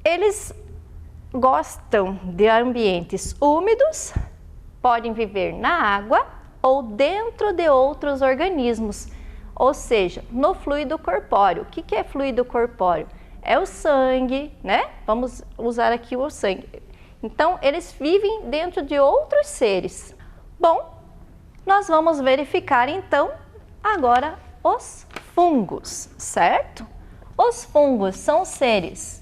Eles gostam de ambientes úmidos, podem viver na água ou dentro de outros organismos, ou seja, no fluido corpóreo. O que é fluido corpóreo? É o sangue, né? Vamos usar aqui o sangue. Então, eles vivem dentro de outros seres. Bom, nós vamos verificar então agora os fungos, certo? Os fungos são seres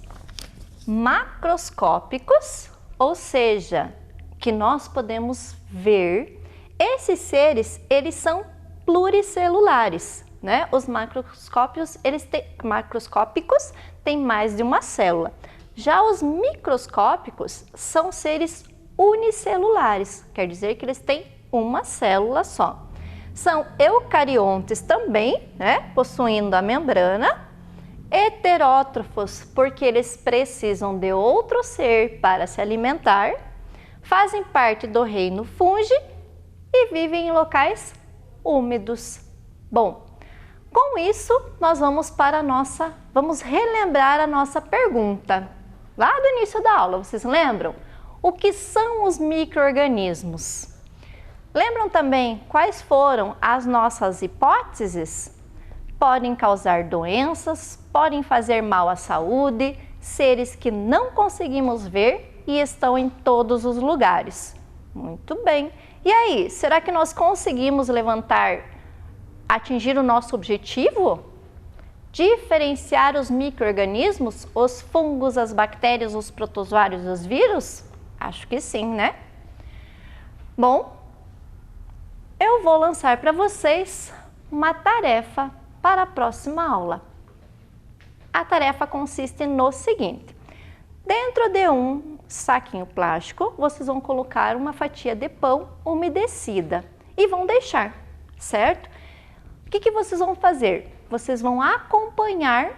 macroscópicos, ou seja, que nós podemos ver. Esses seres, eles são pluricelulares, né? Os macroscópicos têm mais de uma célula. Já os microscópicos são seres unicelulares, quer dizer que eles têm uma célula só. São eucariontes também, né? Possuindo a membrana. Heterótrofos, porque eles precisam de outro ser para se alimentar. Fazem parte do reino fungi e vivem em locais úmidos. Bom, com isso nós vamos relembrar a nossa pergunta lá do início da aula. Vocês lembram? O que são os micro-organismos? Lembram também quais foram as nossas hipóteses? Podem causar doenças, podem fazer mal à saúde, seres que não conseguimos ver e estão em todos os lugares. Muito bem. E aí, será que nós conseguimos atingir o nosso objetivo? Diferenciar os micro-organismos, os fungos, as bactérias, os protozoários e os vírus? Acho que sim, né? Bom, eu vou lançar para vocês uma tarefa para a próxima aula. A tarefa consiste no seguinte: dentro de um saquinho plástico, vocês vão colocar uma fatia de pão umedecida e vão deixar, certo? O que vocês vão fazer? Vocês vão acompanhar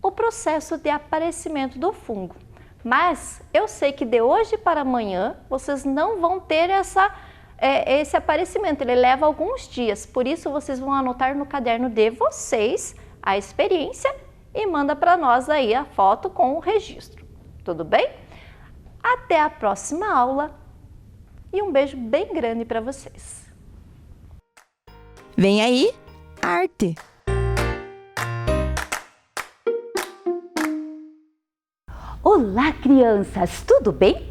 o processo de aparecimento do fungo. Mas eu sei que de hoje para amanhã vocês não vão ter esse aparecimento, ele leva alguns dias. Por isso vocês vão anotar no caderno de vocês a experiência e manda para nós aí a foto com o registro. Tudo bem? Até a próxima aula e um beijo bem grande para vocês. Vem aí, arte! Olá, crianças! Tudo bem?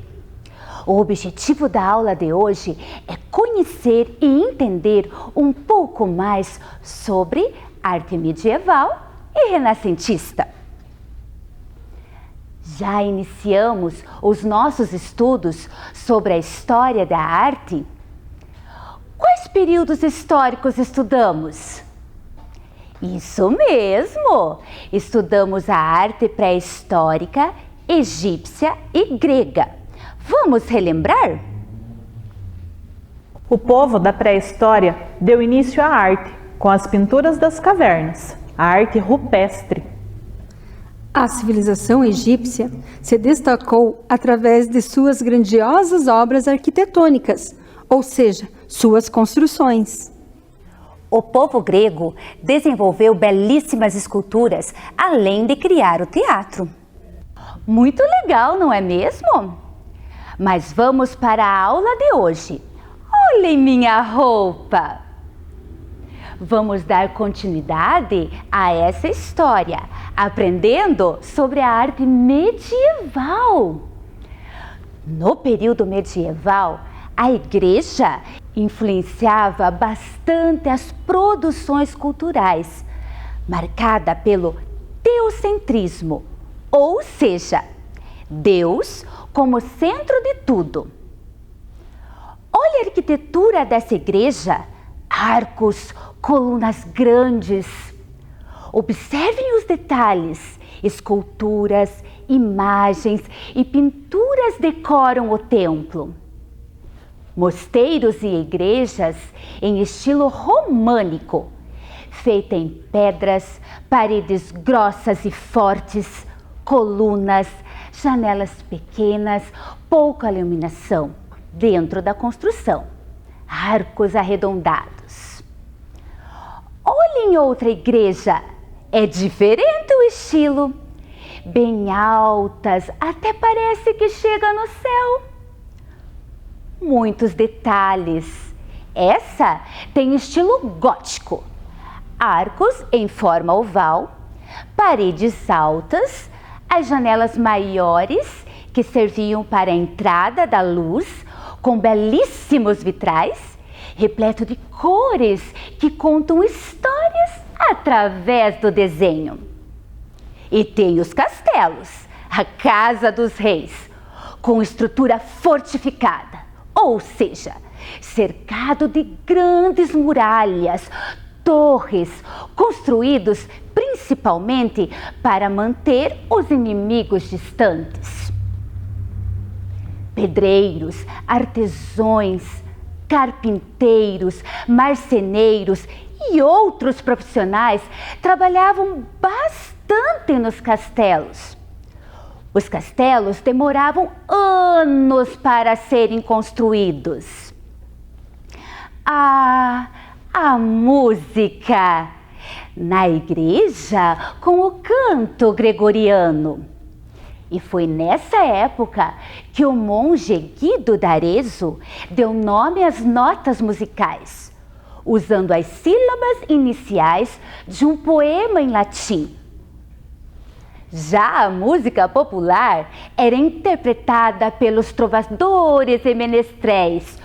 O objetivo da aula de hoje é conhecer e entender um pouco mais sobre arte medieval e renascentista. Já iniciamos os nossos estudos sobre a história da arte? Quais períodos históricos estudamos? Isso mesmo! Estudamos a arte pré-histórica, egípcia e grega. Vamos relembrar? O povo da pré-história deu início à arte com as pinturas das cavernas, a arte rupestre. A civilização egípcia se destacou através de suas grandiosas obras arquitetônicas, ou seja, suas construções. O povo grego desenvolveu belíssimas esculturas, além de criar o teatro. Muito legal, não é mesmo? Mas vamos para a aula de hoje. Olhem minha roupa! Vamos dar continuidade a essa história, aprendendo sobre a arte medieval. No período medieval, a igreja influenciava bastante as produções culturais, marcada pelo teocentrismo, ou seja, Deus como centro de tudo. Olha a arquitetura dessa igreja, arcos, colunas grandes. Observem os detalhes, esculturas, imagens e pinturas decoram o templo. mosteiros e igrejas em estilo românico, feita em pedras, paredes grossas e fortes, colunas, janelas pequenas, pouca iluminação dentro da construção, arcos arredondados. Olhe em outra igreja, é diferente o estilo, bem altas, até parece que chega no céu. Muitos detalhes. Essa tem estilo gótico, arcos em forma oval, paredes altas, as janelas maiores que serviam para a entrada da luz, com belíssimos vitrais, repleto de cores que contam histórias através do desenho. E tem os castelos, a Casa dos Reis, com estrutura fortificada, ou seja, cercado de grandes muralhas, torres, construídos principalmente para manter os inimigos distantes. Pedreiros, artesãos, carpinteiros, marceneiros e outros profissionais trabalhavam bastante nos castelos. Os castelos demoravam anos para serem construídos. A música na igreja com o canto gregoriano. E foi nessa época que o monge Guido d'Arezzo deu nome às notas musicais, usando as sílabas iniciais de um poema em latim. Já a música popular era interpretada pelos trovadores e menestréis,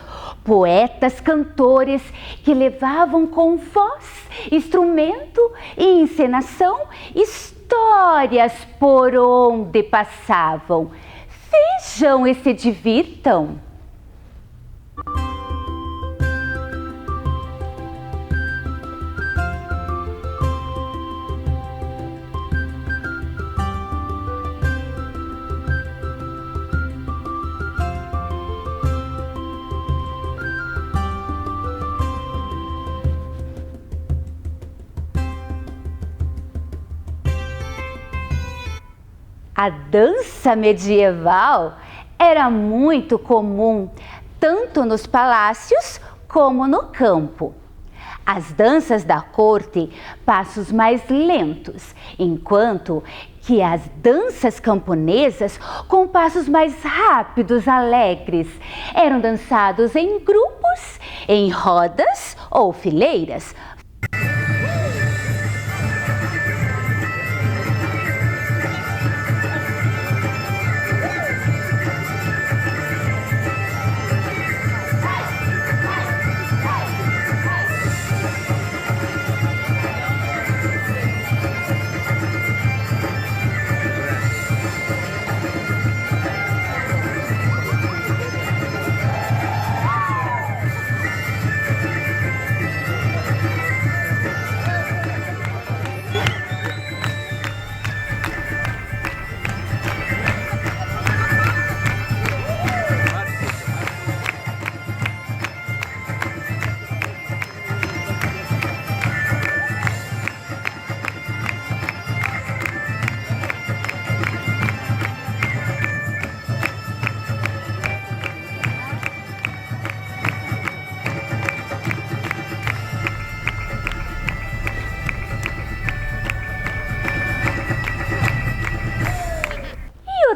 poetas cantores que levavam com voz, instrumento e encenação histórias por onde passavam. Vejam e se divirtam. A dança medieval era muito comum, tanto nos palácios como no campo. As danças da corte, passos mais lentos, enquanto que as danças camponesas, com passos mais rápidos, alegres, eram dançados em grupos, em rodas ou fileiras.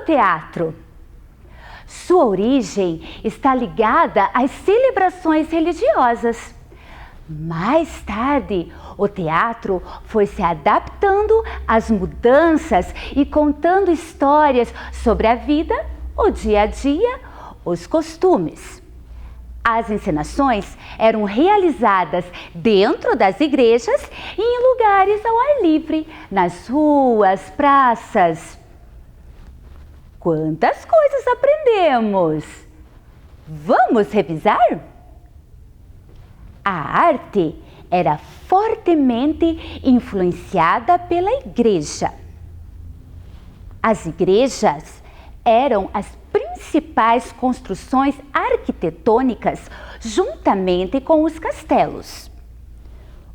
Teatro. Sua origem está ligada às celebrações religiosas. Mais tarde, o teatro foi se adaptando às mudanças e contando histórias sobre a vida, o dia a dia, os costumes. As encenações eram realizadas dentro das igrejas e em lugares ao ar livre, nas ruas, praças. Quantas coisas aprendemos! Vamos revisar? A arte era fortemente influenciada pela igreja. As igrejas eram as principais principais construções arquitetônicas juntamente com os castelos.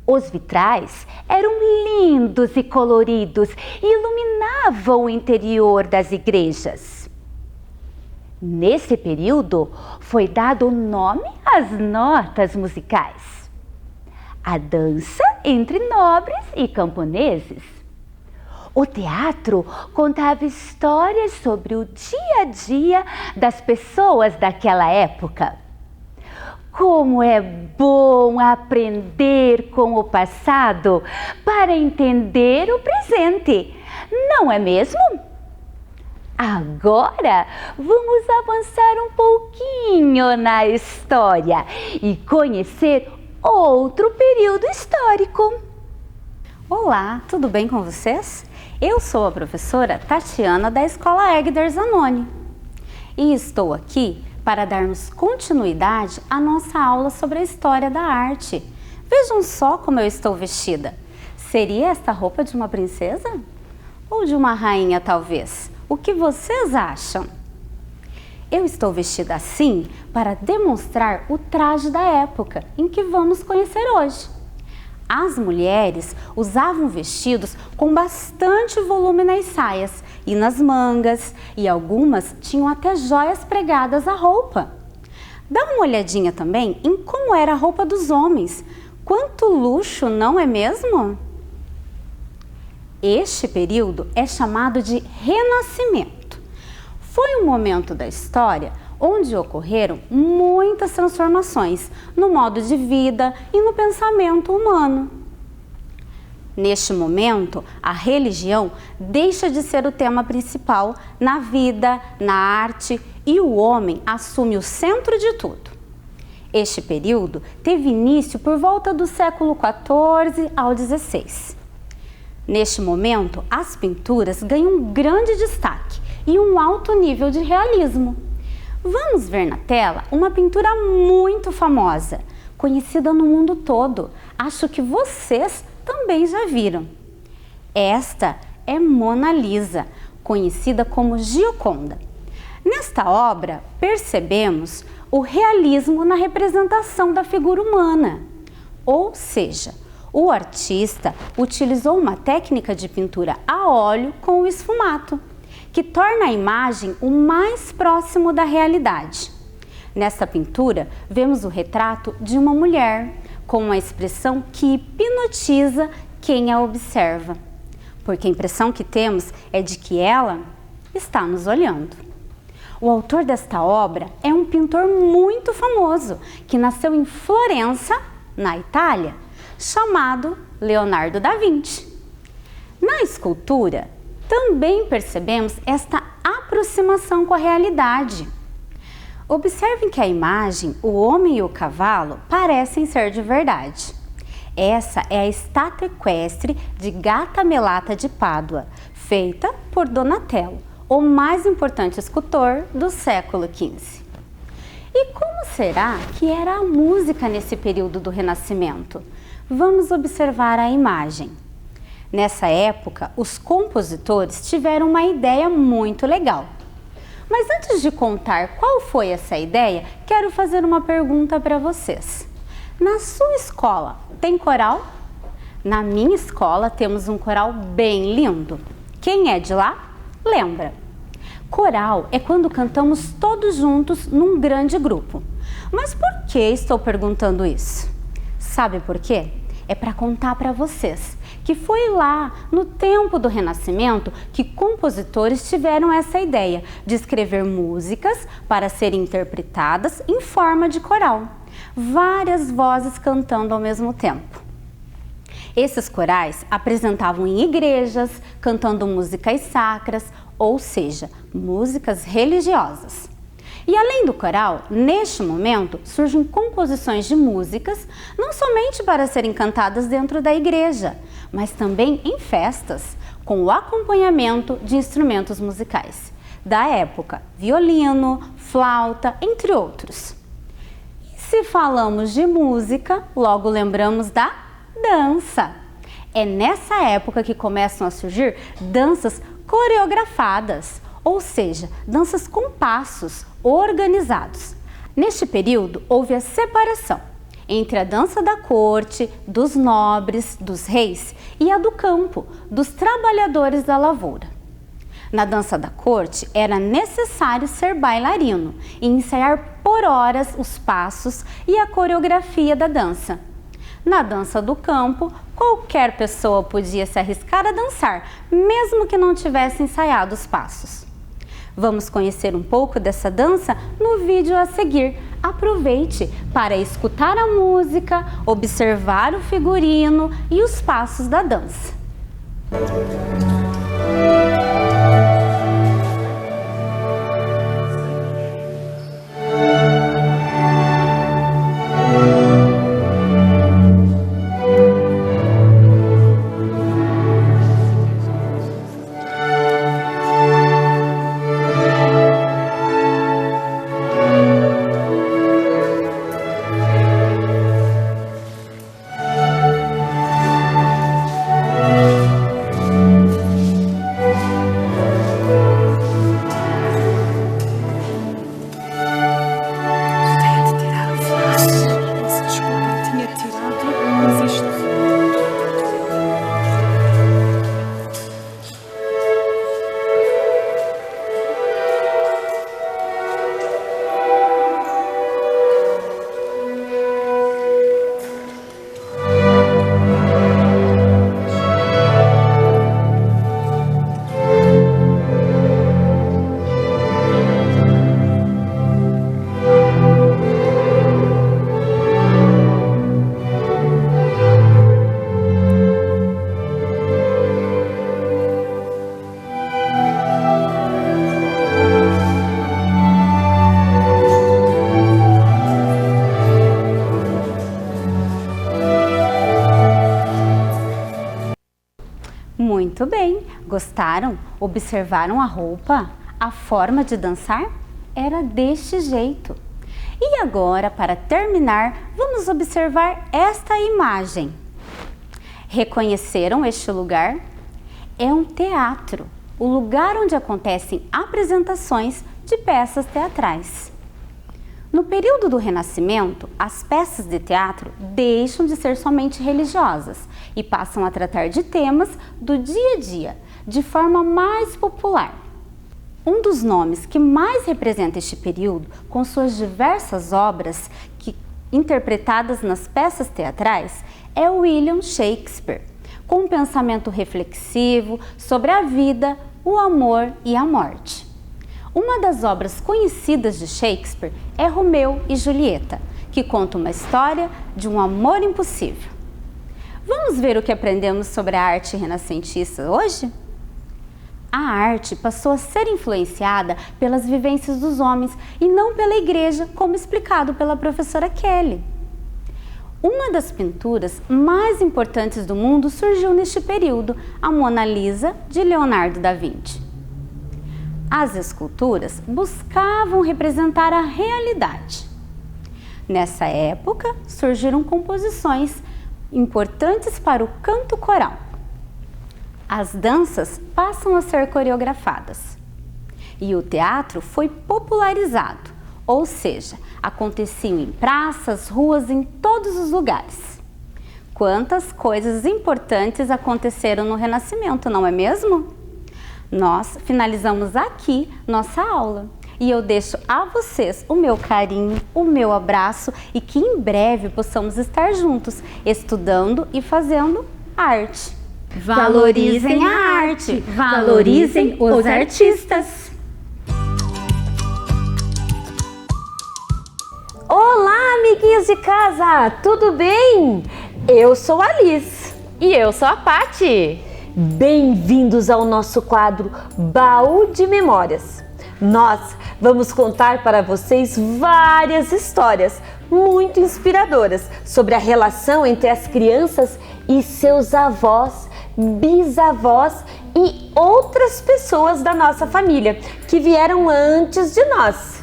Os vitrais eram lindos e coloridos e iluminavam o interior das igrejas. Nesse período foi dado o nome às notas musicais, a dança entre nobres e camponeses. O teatro contava histórias sobre o dia a dia das pessoas daquela época. Como é bom aprender com o passado para entender o presente, não é mesmo? Agora vamos avançar um pouquinho na história e conhecer outro período histórico. Olá, tudo bem com vocês? Eu sou a professora Tatiana da Escola Egder Zanoni e estou aqui para darmos continuidade à nossa aula sobre a história da arte. Vejam só como eu estou vestida. Seria esta roupa de uma princesa? Ou de uma rainha, talvez? O que vocês acham? Eu estou vestida assim para demonstrar o traje da época em que vamos conhecer hoje. As mulheres usavam vestidos com bastante volume nas saias e nas mangas, e algumas tinham até joias pregadas à roupa. Dá uma olhadinha também em como era a roupa dos homens. Quanto luxo, não é mesmo? Este período é chamado de Renascimento. Foi um momento da história onde ocorreram muitas transformações no modo de vida e no pensamento humano. Neste momento, a religião deixa de ser o tema principal na vida, na arte, e o homem assume o centro de tudo. Este período teve início por volta do século XIV ao XVI. Neste momento, as pinturas ganham um grande destaque e um alto nível de realismo. Vamos ver na tela uma pintura muito famosa, conhecida no mundo todo. Acho que vocês também já viram. Esta é Mona Lisa, conhecida como Gioconda. Nesta obra, percebemos o realismo na representação da figura humana, ou seja, o artista utilizou uma técnica de pintura a óleo com o esfumato, que torna a imagem o mais próximo da realidade. Nesta pintura, vemos o retrato de uma mulher com uma expressão que hipnotiza quem a observa, porque a impressão que temos é de que ela está nos olhando. O autor desta obra é um pintor muito famoso, que nasceu em Florença, na Itália, chamado Leonardo da Vinci. Na escultura, também percebemos esta aproximação com a realidade. Observem que a imagem, o homem e o cavalo, parecem ser de verdade. Essa é a estátua equestre de Gattamelata de Pádua, feita por Donatello, o mais importante escultor do século XV. E como será que era a música nesse período do Renascimento? Vamos observar a imagem. Nessa época, os compositores tiveram uma ideia muito legal. Mas antes de contar qual foi essa ideia, quero fazer uma pergunta para vocês. Na sua escola, tem coral? Na minha escola, temos um coral bem lindo. Quem é de lá? Lembra? Coral é quando cantamos todos juntos num grande grupo. Mas por que estou perguntando isso? Sabe por quê? É para contar para vocês que foi lá no tempo do Renascimento que compositores tiveram essa ideia de escrever músicas para serem interpretadas em forma de coral, várias vozes cantando ao mesmo tempo. Esses corais apresentavam em igrejas, cantando músicas sacras, ou seja, músicas religiosas. E além do coral, neste momento surgem composições de músicas não somente para serem cantadas dentro da igreja, mas também em festas, com o acompanhamento de instrumentos musicais da época, violino, flauta, entre outros. E se falamos de música, logo lembramos da dança. É nessa época que começam a surgir danças coreografadas, ou seja, danças com passos organizados. Neste período, houve a separação entre a dança da corte, dos nobres, dos reis e a do campo, dos trabalhadores da lavoura. Na dança da corte, era necessário ser bailarino e ensaiar por horas os passos e a coreografia da dança. Na dança do campo, qualquer pessoa podia se arriscar a dançar, mesmo que não tivesse ensaiado os passos. Vamos conhecer um pouco dessa dança no vídeo a seguir. Aproveite para escutar a música, observar o figurino e os passos da dança. Muito bem, gostaram? Observaram a roupa? A forma de dançar? Era deste jeito. E agora, para terminar, vamos observar esta imagem. Reconheceram este lugar? É um teatro, o lugar onde acontecem apresentações de peças teatrais. No período do Renascimento, as peças de teatro deixam de ser somente religiosas e passam a tratar de temas do dia a dia, de forma mais popular. Um dos nomes que mais representa este período, com suas diversas obras interpretadas nas peças teatrais, é William Shakespeare, com um pensamento reflexivo sobre a vida, o amor e a morte. Uma das obras conhecidas de Shakespeare é Romeu e Julieta, que conta uma história de um amor impossível. Vamos ver o que aprendemos sobre a arte renascentista hoje? A arte passou a ser influenciada pelas vivências dos homens e não pela igreja, como explicado pela professora Kelly. Uma das pinturas mais importantes do mundo surgiu neste período, a Mona Lisa, de Leonardo da Vinci. As esculturas buscavam representar a realidade. Nessa época, surgiram composições importantes para o canto coral. As danças passam a ser coreografadas. E o teatro foi popularizado, ou seja, aconteciam em praças, ruas, em todos os lugares. Quantas coisas importantes aconteceram no Renascimento, não é mesmo? Nós finalizamos aqui nossa aula e eu deixo a vocês o meu carinho, o meu abraço e que em breve possamos estar juntos estudando e fazendo arte. Valorizem a arte, valorizem os artistas. Olá, amiguinhos de casa, tudo bem? Eu sou a Liz. E eu sou a Pati. Bem-vindos ao nosso quadro Baú de Memórias. Nós vamos contar para vocês várias histórias muito inspiradoras sobre a relação entre as crianças e seus avós, bisavós e outras pessoas da nossa família que vieram antes de nós.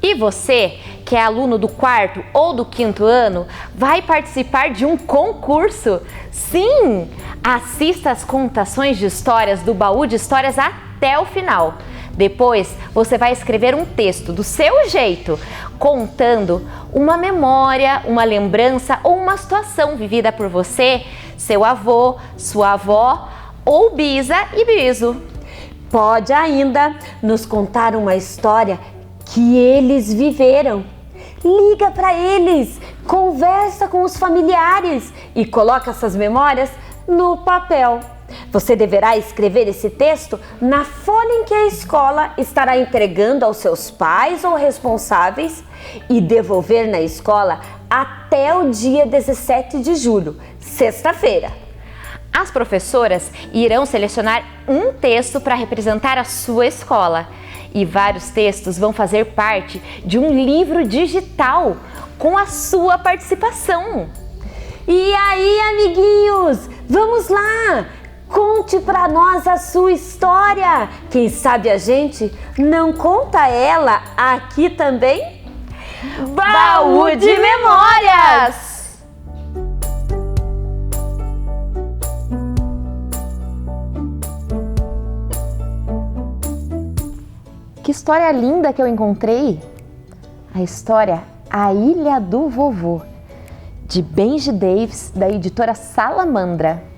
E você, que é aluno do 4º ou do 5º ano, vai participar de um concurso. Sim! Assista às contações de histórias do Baú de Histórias até o final. Depois, você vai escrever um texto do seu jeito, contando uma memória, uma lembrança ou uma situação vivida por você, seu avô, sua avó ou bisa e biso. Pode ainda nos contar uma história que eles viveram. Liga para eles, conversa com os familiares e coloca essas memórias no papel. Você deverá escrever esse texto na folha em que a escola estará entregando aos seus pais ou responsáveis e devolver na escola até o dia 17 de julho, sexta-feira. As professoras irão selecionar um texto para representar a sua escola e vários textos vão fazer parte de um livro digital com a sua participação. E aí, amiguinhos, vamos lá! Conte para nós a sua história. Quem sabe a gente não conta ela aqui também? Baú de Memórias! Que história linda que eu encontrei! A história A Ilha do Vovô, de Benji Davis, da editora Salamandra.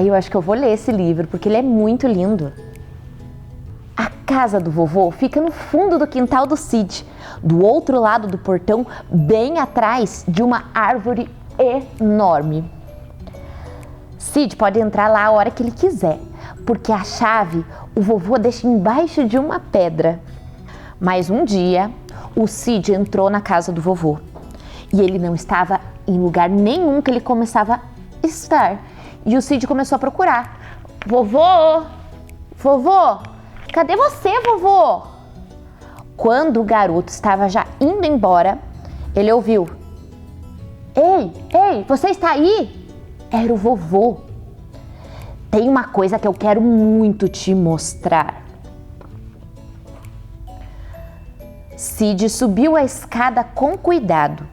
Eu acho que eu vou ler esse livro, porque ele é muito lindo. A casa do vovô fica no fundo do quintal do Cid, do outro lado do portão, bem atrás de uma árvore enorme. Cid pode entrar lá a hora que ele quiser, porque a chave o vovô deixa embaixo de uma pedra. Mas um dia, o Cid entrou na casa do vovô e ele não estava em lugar nenhum que ele começava a estar. E o Cid começou a procurar. Vovô! Vovô! Cadê você, vovô? Quando o garoto estava já indo embora, ele ouviu. Ei, você está aí? Era o vovô. Tem uma coisa que eu quero muito te mostrar. Cid subiu a escada com cuidado.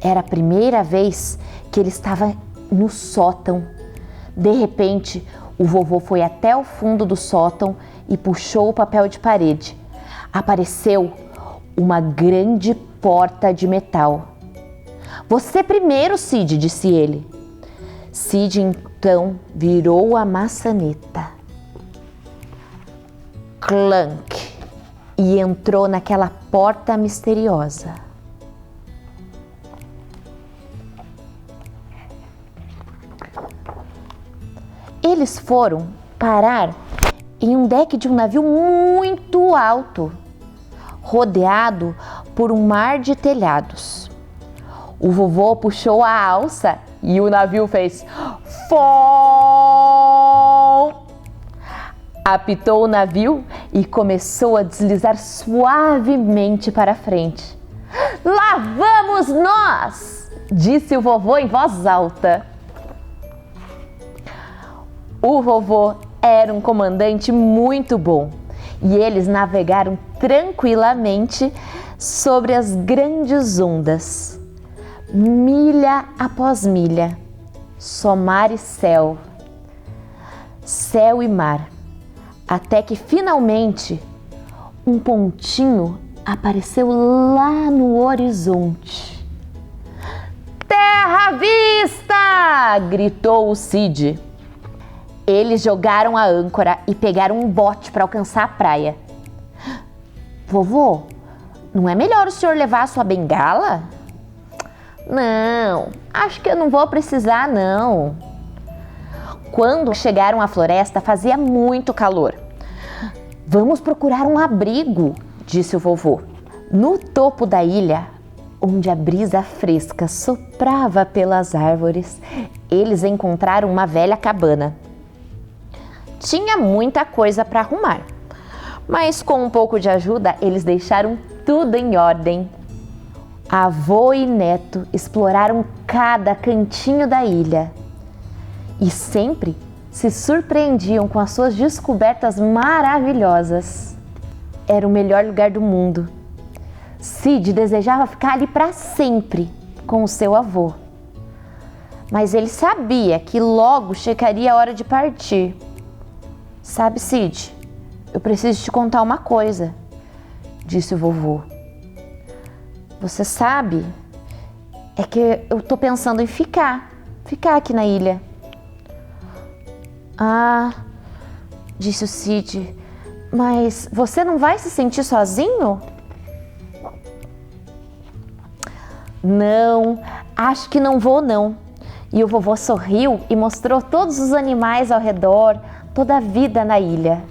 Era a primeira vez que ele estava no sótão. De repente, o vovô foi até o fundo do sótão e puxou o papel de parede. Apareceu uma grande porta de metal. Você primeiro, Cid, disse ele. Cid então virou a maçaneta. Clank! E entrou naquela porta misteriosa. Eles foram parar em um deck de um navio muito alto, rodeado por um mar de telhados. O vovô puxou a alça e o navio fez fom! Apitou o navio e começou a deslizar suavemente para frente. Lá vamos nós! Disse o vovô em voz alta. O vovô era um comandante muito bom e eles navegaram tranquilamente sobre as grandes ondas. Milha após milha, só mar e céu, céu e mar, até que finalmente um pontinho apareceu lá no horizonte. Terra à vista! Gritou o Cid. Eles jogaram a âncora e pegaram um bote para alcançar a praia. Vovô, não é melhor o senhor levar a sua bengala? Não, acho que eu não vou precisar, não. Quando chegaram à floresta, fazia muito calor. Vamos procurar um abrigo, disse o vovô. No topo da ilha, onde a brisa fresca soprava pelas árvores, eles encontraram uma velha cabana. Tinha muita coisa para arrumar, mas com um pouco de ajuda, eles deixaram tudo em ordem. Avô e neto exploraram cada cantinho da ilha e sempre se surpreendiam com as suas descobertas maravilhosas. Era o melhor lugar do mundo. Cid desejava ficar ali para sempre com o seu avô, mas ele sabia que logo chegaria a hora de partir. Sabe, Cid, eu preciso te contar uma coisa, disse o vovô. Você sabe, é que eu tô pensando em ficar aqui na ilha. Ah, disse o Cid, mas você não vai se sentir sozinho? Não, acho que não vou não. E o vovô sorriu e mostrou todos os animais ao redor, toda a vida na ilha.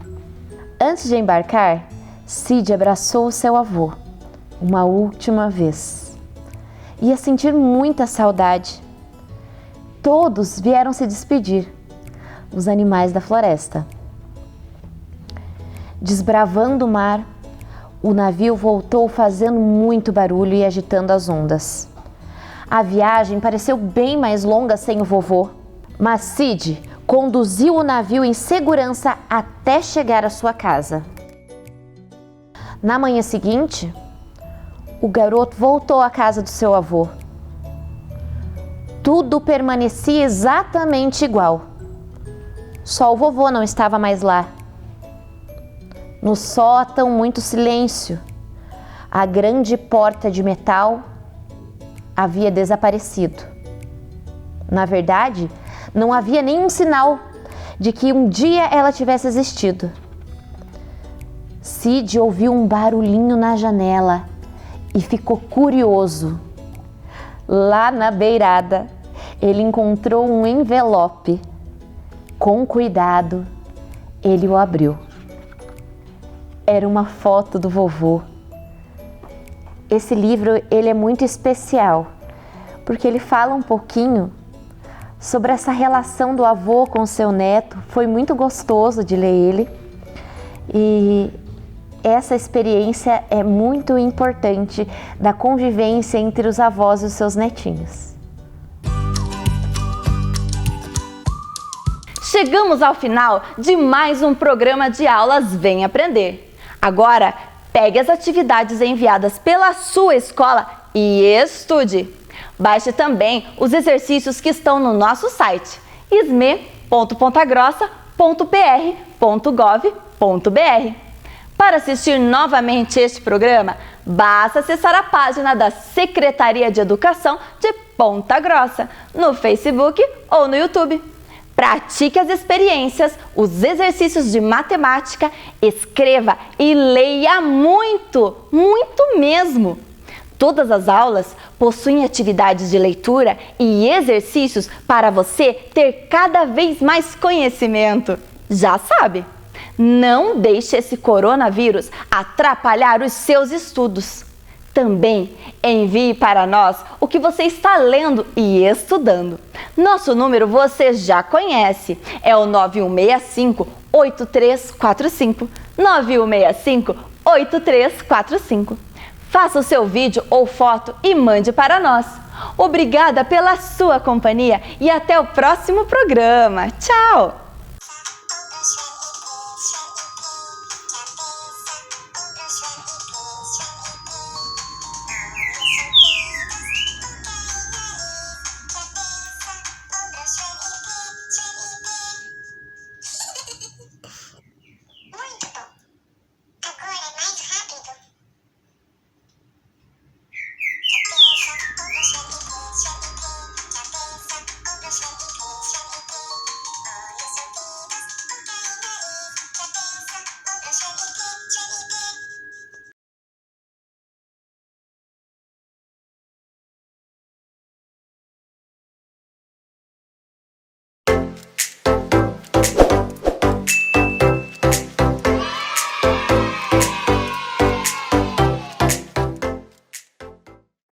Antes de embarcar, Cid abraçou o seu avô, uma última vez. Ia sentir muita saudade. Todos vieram se despedir, os animais da floresta. Desbravando o mar, o navio voltou fazendo muito barulho e agitando as ondas. A viagem pareceu bem mais longa sem o vovô, mas Cid conduziu o navio em segurança até chegar à sua casa. Na manhã seguinte, o garoto voltou à casa do seu avô. Tudo permanecia exatamente igual. Só o vovô não estava mais lá. No sótão, muito silêncio. A grande porta de metal havia desaparecido. Na verdade, não havia nenhum sinal de que um dia ela tivesse existido. Cid ouviu um barulhinho na janela e ficou curioso. Lá na beirada, ele encontrou um envelope. Com cuidado, ele o abriu. Era uma foto do vovô. Esse livro ele é muito especial, porque ele fala um pouquinho sobre essa relação do avô com o seu neto. Foi muito gostoso de ler ele e essa experiência é muito importante da convivência entre os avós e os seus netinhos. Chegamos ao final de mais um programa de aulas Vem Aprender. Agora, pegue as atividades enviadas pela sua escola e estude. Baixe também os exercícios que estão no nosso site isme.pontagrossa.pr.gov.br. Para assistir novamente este programa, basta acessar a página da Secretaria de Educação de Ponta Grossa no Facebook ou no YouTube. Pratique as experiências, os exercícios de matemática, escreva e leia muito, muito mesmo. Todas as aulas possuem atividades de leitura e exercícios para você ter cada vez mais conhecimento. Já sabe, não deixe esse coronavírus atrapalhar os seus estudos. Também envie para nós o que você está lendo e estudando. Nosso número você já conhece, é o 9165-8345, 9165-8345. Faça o seu vídeo ou foto e mande para nós. Obrigada pela sua companhia e até o próximo programa. Tchau!